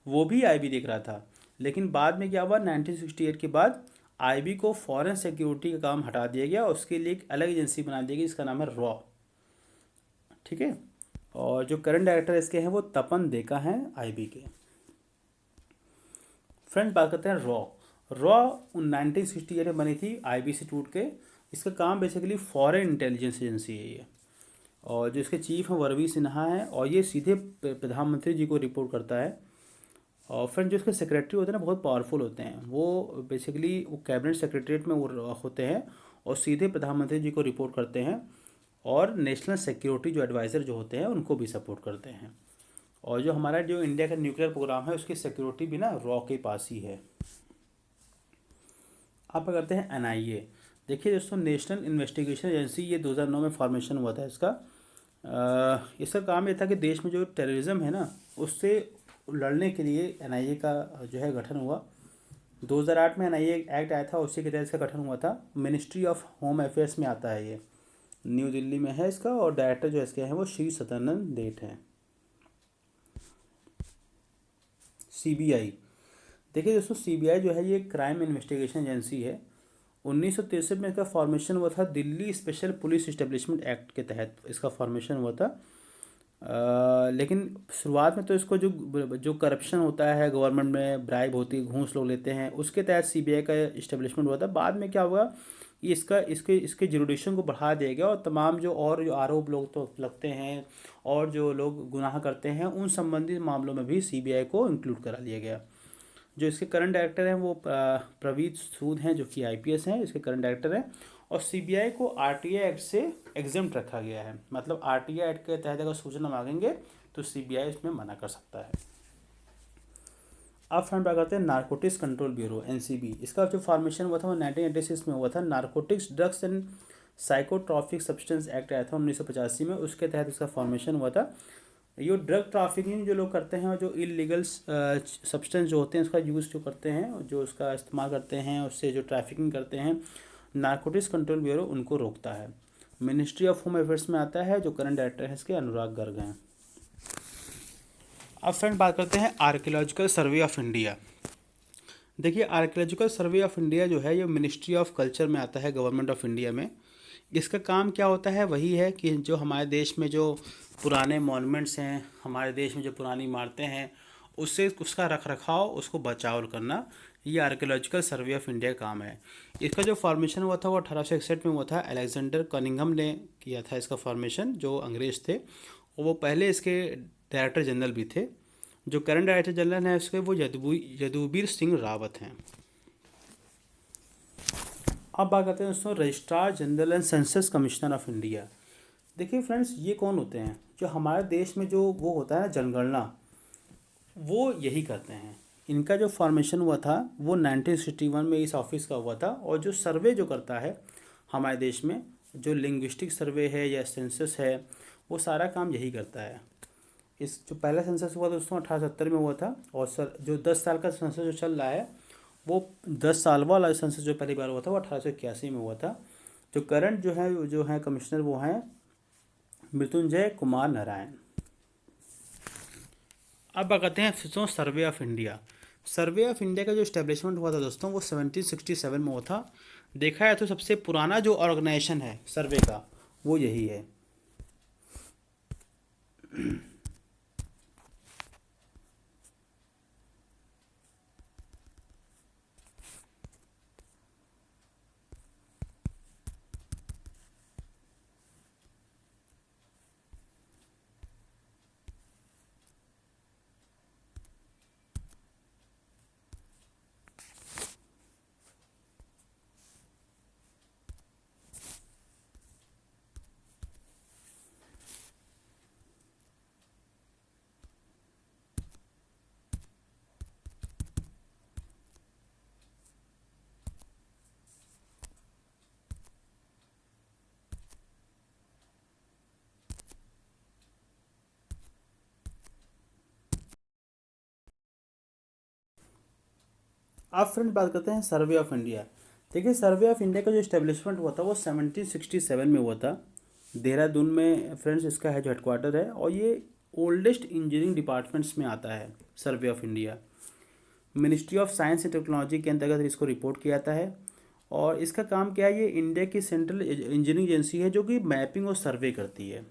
वो भी IB देख रहा था। लेकिन बाद में क्या हुआ, 1968 के बाद आईबी को फॉरेन सिक्योरिटी का काम हटा दिया गया, उसके लिए एक अलग एजेंसी बना दी गई, इसका नाम है रॉ। ठीक है। और जो करंट डायरेक्टर इसके हैं वो तपन देका हैं आईबी के। फ्रेंड्स, बात करते हैं रॉ। रॉ 1968 में बनी थी आईबी से टूट के। इसका काम बेसिकली फॉरेन इंटेलिजेंस एजेंसी है ये। और जो इसके चीफ हैं वर्वी सिन्हा है, और ये सीधे प्रधानमंत्री जी को रिपोर्ट करता है। और फ्रेंड, जो इसके सेक्रेटरी होते हैं ना, बहुत पावरफुल होते हैं। वो बेसिकली वो कैबिनेट सेक्रेटरीट में वो होते हैं और सीधे प्रधानमंत्री जी को रिपोर्ट करते हैं, और नेशनल सिक्योरिटी जो एडवाइज़र जो होते हैं उनको भी सपोर्ट करते हैं। और जो हमारा जो इंडिया का न्यूक्लियर प्रोग्राम है उसकी सिक्योरिटी भी ना रॉ के पास ही है। आप करते हैं एनआईए। देखिए दोस्तों, नेशनल इन्वेस्टिगेशन एजेंसी, ये 2009 में फॉर्मेशन हुआ था इसका। इसका काम ये था कि देश में जो टेररिज्म है ना उससे लड़ने के लिए एनआईए का जो है गठन हुआ। 2008 में एनआईए एक्ट आया था, उसी के तहत इसका गठन हुआ था। मिनिस्ट्री ऑफ होम अफेयर्स में आता है, ये न्यू दिल्ली में है इसका। और डायरेक्टर जो इसके हैं वो श्री सदानंद देठ हैं। सीबीआई, देखिए दोस्तों, सीबीआई जो है ये क्राइम इन्वेस्टिगेशन एजेंसी है। 1963 में इसका फॉर्मेशन हुआ था, Delhi special police establishment act के तहत इसका फॉर्मेशन हुआ था। लेकिन शुरुआत में तो इसको जो जो करप्शन होता है गवर्नमेंट में, ब्राइब होती है, घूस लोग लेते हैं, उसके तहत सीबीआई का इस्टेब्लिशमेंट हुआ था। बाद में क्या हुआ, ये इसका इसके जुरिडिक्शन को बढ़ा दिया गया, और तमाम जो आरोप लोग तो लगते हैं और जो लोग गुनाह करते हैं उन संबंधित मामलों में भी सीबीआई को इंक्लूड करा लिया गया। जो इसके करंट डायरेक्टर हैं वो प्रवीत सूद हैं, जो कि आईपीएस हैं, इसके करंट डायरेक्टर हैं। और सीबीआई को आरटीआई एक्ट से एग्जेम्प्ट रखा गया है, मतलब आरटीआई एक्ट के तहत अगर सूचना मांगेंगे तो सीबीआई इसमें मना कर सकता है। अब फ्रेंड बात करते हैं नारकोटिक्स कंट्रोल ब्यूरो, एनसीबी। इसका जो फॉर्मेशन हुआ था वो 1986 में हुआ था। Narcotics, drugs and psychotropic substance act आया था 1985 में, उसके तहत इसका फॉर्मेशन हुआ था। ये ड्रग ट्रैफिकिंग जो लोग करते हैं और जो इलीगल सब्सटेंस जो होते हैं उसका यूज़ जो करते हैं, जो उसका इस्तेमाल करते हैं, उससे जो ट्रैफिकिंग करते हैं, नारकोटिक्स कंट्रोल ब्यूरो उनको रोकता है। मिनिस्ट्री ऑफ होम अफेयर्स में आता है। जो करंट डायरेक्टर है इसके अनुराग गर्ग हैं। अब फ्रेंड बात करते हैं आर्कियोलॉजिकल सर्वे ऑफ इंडिया। देखिए, आर्कियोलॉजिकल सर्वे ऑफ इंडिया जो है ये मिनिस्ट्री ऑफ कल्चर में आता है, गवर्नमेंट ऑफ इंडिया में। इसका काम क्या होता है, वही है कि जो हमारे देश में जो पुराने मॉन्यूमेंट्स हैं, हमारे देश में जो पुरानी इमारतें हैं, उससे उसका रख रखाव, उसको बचाव करना, ये आर्कियोलॉजिकल सर्वे ऑफ इंडिया का काम है। इसका जो फॉर्मेशन हुआ था वो 1861 में हुआ था। अलेक्जेंडर कनिंघम ने किया था इसका फॉर्मेशन, जो अंग्रेज़ थे, और वो पहले इसके डायरेक्टर जनरल भी थे। जो करंट डायरेक्टर जनरल हैं इसके वो यदुवीर सिंह रावत हैं। अब बात करते हैं दोस्तों registrar general and census commissioner of India. देखिए फ्रेंड्स, ये कौन होते हैं, जो हमारे देश में जो वो होता है ना जनगणना, वो यही करते हैं। इनका जो फॉर्मेशन हुआ था वो 1961 में इस ऑफिस का हुआ था। और जो सर्वे जो करता है हमारे देश में, जो लिंग्विस्टिक सर्वे है या सेंसस है, वो सारा काम यही करता है। इस जो पहला सेंसस हुआ दोस्तों 1870 में हुआ था। और सर जो 10 साल का सेंसस जो चल रहा है, वो 10 साल वाला सेंसस जो पहली बार हुआ था वो 1881 में हुआ था। जो करंट जो है कमिश्नर वो हैं मृत्युंजय कुमार नारायण। अब कहते हैं दोस्तों survey of India. Survey of India का जो इस्टेब्लिशमेंट हुआ था दोस्तों वो 1767 में हुआ था। देखा है तो सबसे पुराना जो ऑर्गेनाइजेशन है सर्वे का वो यही है। अब फ्रेंड बात करते हैं सर्वे ऑफ इंडिया। देखिए, सर्वे ऑफ इंडिया का जो इस्टेब्लिशमेंट हुआ था वो 1767 में हुआ था। देहरादून में फ्रेंड्स इसका है जो हेडक्वार्टर है। और ये ओल्डेस्ट इंजीनियरिंग डिपार्टमेंट्स में आता है survey of India. Ministry of science and technology के अंतर्गत इसको रिपोर्ट किया जाता है। और इसका काम क्या है, ये इंडिया की सेंट्रल इंजीनियरिंग एजेंसी है जो कि मैपिंग और सर्वे करती है।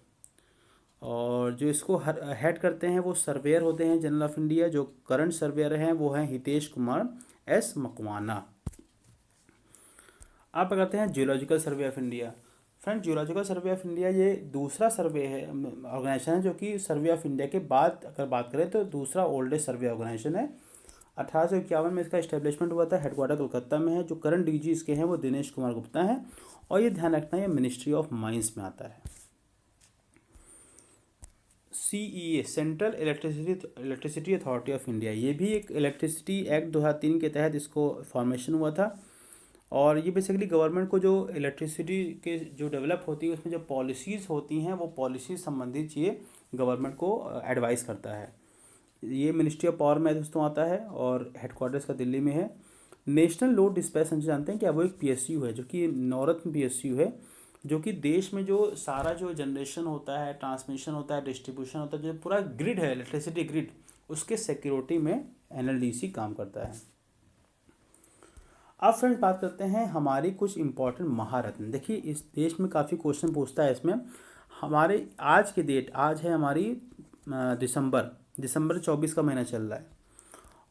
और जो इसको हेड करते हैं वो सर्वेयर होते हैं जनरल ऑफ इंडिया। जो करंट सर्वेयर हैं वो हैं हितेश कुमार एस मकवाना। आप करते हैं geological survey of India. Friend, geological survey of India ये दूसरा सर्वे है, ऑर्गेनाइजेशन है जो कि सर्वे ऑफ इंडिया के बाद अगर बात करें तो दूसरा ओल्डेस्ट सर्वे ऑर्गेनाइजेशन है। 1851 में इसका इस्टेब्लिशमेंट हुआ था। हेडक्वार्टर कोलकाता में है। जो करंट डीजी इसके हैं वो दिनेश कुमार गुप्ता हैं। और ये ध्यान रखना, ये मिनिस्ट्री ऑफ माइंस में आता है। CEA central electricity authority of India, ये भी एक इलेक्ट्रिसिटी एक्ट 2003 के तहत इसको फॉर्मेशन हुआ था। और ये बेसिकली गवर्नमेंट को जो इलेक्ट्रिसिटी के जो डेवलप होती है उसमें जो पॉलिसीज़ होती हैं वो पॉलिसी संबंधित ये गवर्नमेंट को एडवाइस करता है। ये मिनिस्ट्री ऑफ पावर में दोस्तों आता है और हेडक्वार्टर्स का दिल्ली में है। नेशनल लोड डिस्पैच सेंटर जानते हैं क्या, वो एक PSU है जो कि नवरत्न PSU है, जो कि देश में जो सारा जो जनरेशन होता है, ट्रांसमिशन होता है, डिस्ट्रीब्यूशन होता है, जो पूरा ग्रिड है, इलेक्ट्रिसिटी ग्रिड, उसके सिक्योरिटी में NLDC काम करता है। अब फ्रेंड्स बात करते हैं हमारी कुछ इंपॉर्टेंट महारत्न। देखिए इस देश में काफ़ी क्वेश्चन पूछता है इसमें। हमारे आज की डेट, आज है हमारी दिसंबर 24 का महीना चल रहा है।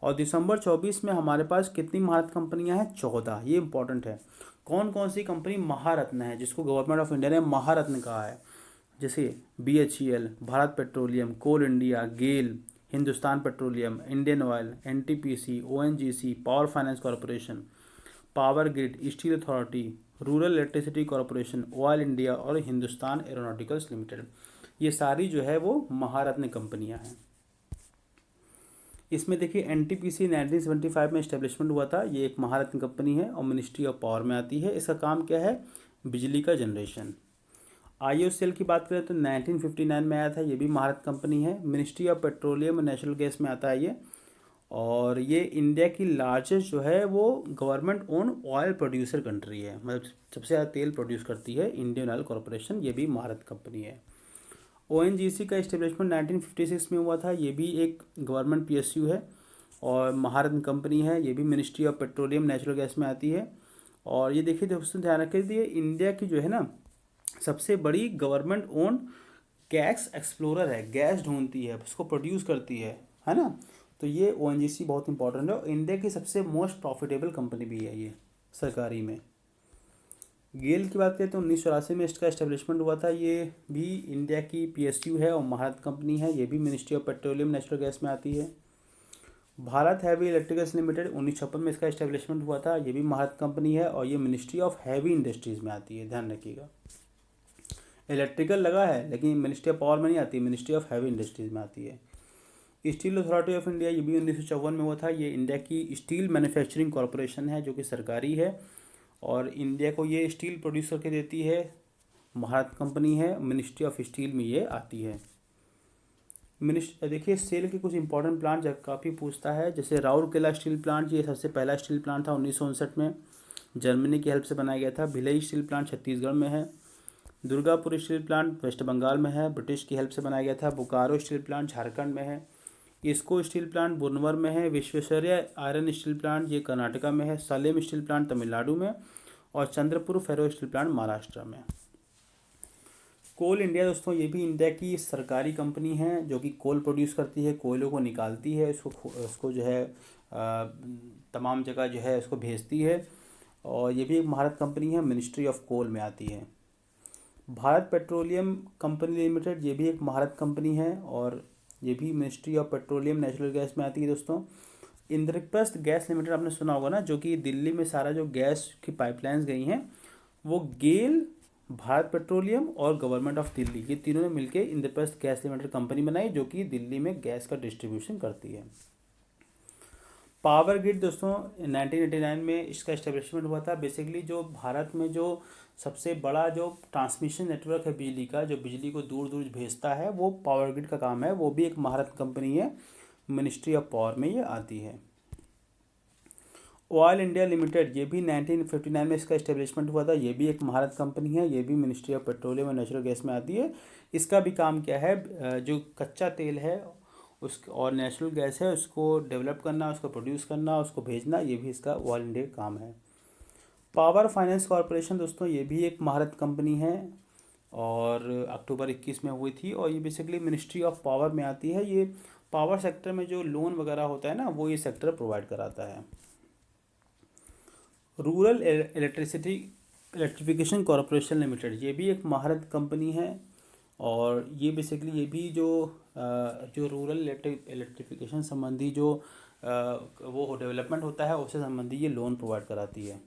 और दिसंबर 24 में हमारे पास कितनी महारत्न कंपनियां हैं? 14। ये इंपॉर्टेंट है। कौन कौन सी कंपनी महारत्न है जिसको गवर्नमेंट ऑफ इंडिया ने महारत्न कहा है? जैसे BHEL, Bharat petroleum, coal India, GAIL, Hindustan petroleum, Indian oil, NTPC, ONGC, power finance corporation, power grid, steel authority, rural electricity corporation, oil India और हिंदुस्तान एरोनॉटिकल्स लिमिटेड। ये सारी जो है वो महारत्न कंपनियां हैं। इसमें देखिए NTPC 1975 में इस्टेब्लिशमेंट हुआ था। ये एक महारत्न कंपनी है और मिनिस्ट्री ऑफ पावर में आती है। इसका काम क्या है? बिजली का जनरेशन। IOCL की बात करें तो 1959 में आया था। ये भी महारत्न कंपनी है। मिनिस्ट्री ऑफ पेट्रोलियम और नेचुरल गैस में आता है ये। और ये इंडिया की लार्जेस्ट जो है वो government own oil producer country है, मतलब सबसे ज़्यादा तेल प्रोड्यूस करती है इंडियन ऑयल कॉरपोरेशन। ये भी महारत्न कंपनी है। ONGC का इस्टेब्लिशमेंट 1956 में हुआ था। ये भी एक गवर्नमेंट PSU है और महारत्न कंपनी है। ये भी ministry of petroleum natural gas में आती है। और ये देखिए दोस्तों ध्यान रखिए, इंडिया की जो है ना सबसे बड़ी गवर्नमेंट ओन गैस एक्सप्लोरर है, गैस ढूंढती है, उसको प्रोड्यूस करती है ना। तो ये ONGC बहुत इंपॉर्टेंट है और इंडिया की सबसे मोस्ट प्रॉफिटेबल कंपनी भी है ये सरकारी में। गेल की बात करें तो 1984 में इसका इस्टेब्लिशमेंट हुआ था। ये भी इंडिया की PSU है और महारत्न कंपनी है। ये भी ministry of petroleum natural gas में आती है। भारत हैवी इलेक्ट्रिकल्स लिमिटेड 1956 में इसका इस्टेब्लिशमेंट हुआ था। ये भी महारत्न कंपनी है और ये मिनिस्ट्री ऑफ हैवी इंडस्ट्रीज़ में आती है, ध्यान रखिएगा। इलेक्ट्रिकल लगा है लेकिन मिनिस्ट्री ऑफ पावर में नहीं आती, मिनिस्ट्री ऑफ हैवी इंडस्ट्रीज़ में आती है। स्टील अथॉरिटी ऑफ इंडिया, ये भी 1954 में हुआ था। ये इंडिया की स्टील मैन्युफैक्चरिंग कॉरपोरेशन है जो कि सरकारी है और इंडिया को ये स्टील प्रोड्यूस करके देती है। महारत्न कंपनी है, मिनिस्ट्री ऑफ स्टील में ये आती है। देखिए सेल के कुछ इंपॉर्टेंट प्लांट जब काफ़ी पूछता है, जैसे राउरकेला स्टील प्लांट, ये सबसे पहला स्टील प्लांट था 1959 में, जर्मनी की हेल्प से बनाया गया था। भिलाई स्टील प्लांट छत्तीसगढ़ में है। Durgapur steel plant west Bengal में है, ब्रिटिश की हेल्प से बनाया गया था। बोकारो स्टील प्लांट झारखंड में है। इसको स्टील प्लांट बुनवर में है। विश्वेश्वरैया आयरन स्टील प्लांट ये कर्नाटका में है। सलेम स्टील प्लांट तमिलनाडु में और चंद्रपुर फेरो स्टील प्लांट महाराष्ट्र में। कोल इंडिया दोस्तों, ये भी इंडिया की सरकारी कंपनी है जो कि कोल प्रोड्यूस करती है, कोयलों को निकालती है, उसको जो है तमाम जगह जो है उसको भेजती है। और ये भी एक महारत्न कंपनी है, मिनिस्ट्री ऑफ कोल में आती है। भारत पेट्रोलियम कंपनी लिमिटेड, ये भी एक महारत्न कंपनी है और ये भी ministry of petroleum natural gas में आती है दोस्तों। इंद्रप्रस्थ गैस लिमिटेड आपने सुना होगा ना, जो कि दिल्ली में सारा जो गैस की पाइपलाइंस गई हैं वो गेल, भारत पेट्रोलियम और गवर्नमेंट ऑफ दिल्ली, ये तीनों ने मिलकर इंद्रप्रस्थ गैस लिमिटेड कंपनी बनाई जो कि दिल्ली में गैस का डिस्ट्रीब्यूशन करती है। पावर ग्रिड दोस्तों 1989 में इसका इस्टेब्लिशमेंट हुआ था। बेसिकली जो भारत में जो सबसे बड़ा जो ट्रांसमिशन नेटवर्क है बिजली का, जो बिजली को दूर दूर भेजता है, वो पावर ग्रिड का काम है। वो भी एक महारत्न कंपनी है, मिनिस्ट्री ऑफ पावर में ये आती है। ऑयल इंडिया लिमिटेड, ये भी 1959 में इसका इस्टेब्लिशमेंट हुआ था। ये भी एक महारत्न कंपनी है। ये भी मिनिस्ट्री ऑफ पेट्रोलियम और नेचुरल गैस में आती है। इसका भी काम क्या है, जो कच्चा तेल है और नेचुरल गैस है उसको डेवलप करना, उसको प्रोड्यूस करना, उसको भेजना, ये भी इसका ऑल इंडिया काम है। पावर फाइनेंस कॉरपोरेशन दोस्तों ये भी एक महारत कंपनी है और अक्टूबर 21 में हुई थी और ये बेसिकली मिनिस्ट्री ऑफ पावर में आती है। ये पावर सेक्टर में जो लोन वगैरह होता है ना वो ये सेक्टर प्रोवाइड कराता है। रूरल इलेक्ट्रिफिकेशन कॉरपोरेशन लिमिटेड ये भी एक महारत कंपनी है और ये बेसिकली ये भी जो रूरल इलेक्ट्रिफिकेशन संबंधी जो वो डेवलपमेंट होता है उससे संबंधी ये लोन प्रोवाइड कराती है।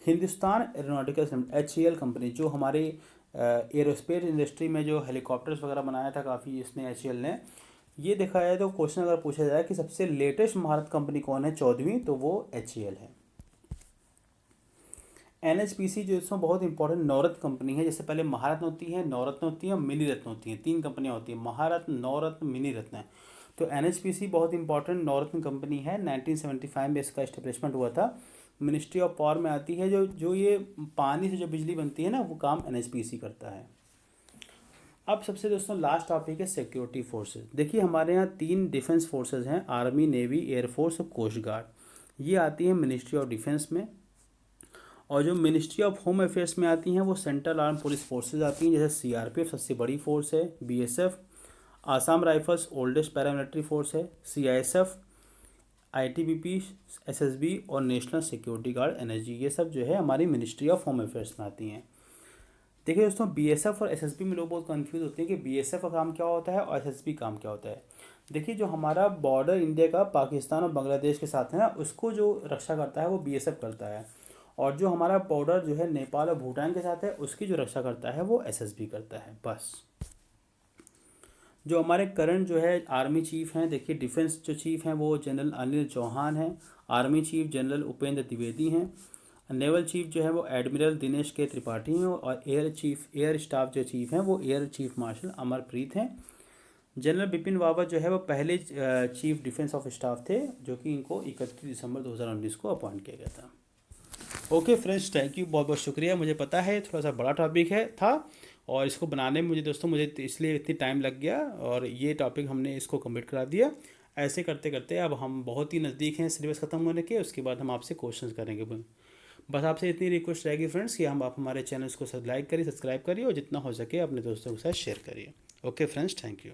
हिंदुस्तान एरोनॉटिकल HAL कंपनी जो हमारे एरोस्पेस इंडस्ट्री में जो हेलीकॉप्टर्स वगैरह बनाया था काफ़ी इसने HAL ने, ये देखा जाए तो क्वेश्चन अगर पूछा जाए कि सबसे लेटेस्ट महारत कंपनी कौन है 14वीं, तो वो HAL है। NHPC जो इसमें बहुत इंपॉर्टेंट नवरत्न कंपनी है, जैसे पहले महारत्न होती है, नवरत्न होती है, मिनी रत्न होती है, 3 कंपनियां होती हैं, महारत्न, नवरत्न, मिनी रत्न। तो NHPC बहुत इंपॉर्टेंट नवरत्न कंपनी है। 1975 में इसका इस्टेब्लिशमेंट हुआ था। मिनिस्ट्री ऑफ पावर में आती है। जो ये पानी से जो बिजली बनती है ना वो काम NHPC करता है। अब सबसे दोस्तों लास्ट टॉपिक है सिक्योरिटी फोर्सेस। देखिए हमारे यहाँ 3 डिफेंस फोर्सेस हैं, आर्मी, नेवी, एयरफोर्स और कोस्ट गार्ड। ये आती है मिनिस्ट्री ऑफ डिफेंस में। और जो मिनिस्ट्री ऑफ होम अफेयर्स में आती हैं वो सेंट्रल आर्म पुलिस फोर्सेज आती हैं, जैसे CRPF सबसे बड़ी फोर्स है, BSF, Assam rifles oldest paramilitary force है, CISF, ITBP, SSB और नेशनल सिक्योरिटी गार्ड NSG, ये सब जो है हमारी मिनिस्ट्री ऑफ होम अफेयर्स में आती हैं। देखिए दोस्तों BSF और SSB में लोग बहुत कंफ्यूज होते हैं कि BSF का काम क्या होता है और SSB काम क्या होता है। देखिए जो हमारा बॉर्डर इंडिया का पाकिस्तान और बांग्लादेश के साथ है ना उसको जो रक्षा करता है वो BSF करता है, और जो हमारा बॉर्डर जो है नेपाल और भूटान के साथ है उसकी जो रक्षा करता है वो SSB करता है। बस जो हमारे करंट जो है आर्मी चीफ हैं, देखिए डिफेंस जो चीफ हैं वो जनरल अनिल चौहान हैं, army chief general Upendra Dwivedi हैं, नेवल चीफ जो है वो एडमिरल दिनेश के त्रिपाठी हैं और एयर स्टाफ जो चीफ हैं वो एयर चीफ मार्शल अमरप्रीत हैं। जनरल बिपिन रावत जो है वो पहले चीफ डिफेंस ऑफ स्टाफ थे जो कि इनको 31 दिसंबर 2019 को अपॉइंट किया गया था। ओके फ्रेंड्स, थैंक यू, बहुत बहुत शुक्रिया। मुझे पता है थोड़ा सा बड़ा टॉपिक है था और इसको बनाने में मुझे इसलिए इतनी टाइम लग गया और ये टॉपिक हमने इसको कंप्लीट करा दिया। ऐसे करते करते अब हम बहुत ही नज़दीक हैं सिलेबस ख़त्म होने के, उसके बाद हम आपसे क्वेश्चंस करेंगे। बस आपसे इतनी रिक्वेस्ट रहेगी फ्रेंड्स कि आप हमारे चैनल्स को लाइक करिए, सब्सक्राइब करिए और जितना हो सके अपने दोस्तों के साथ शेयर करिए। Okay friends, thank you.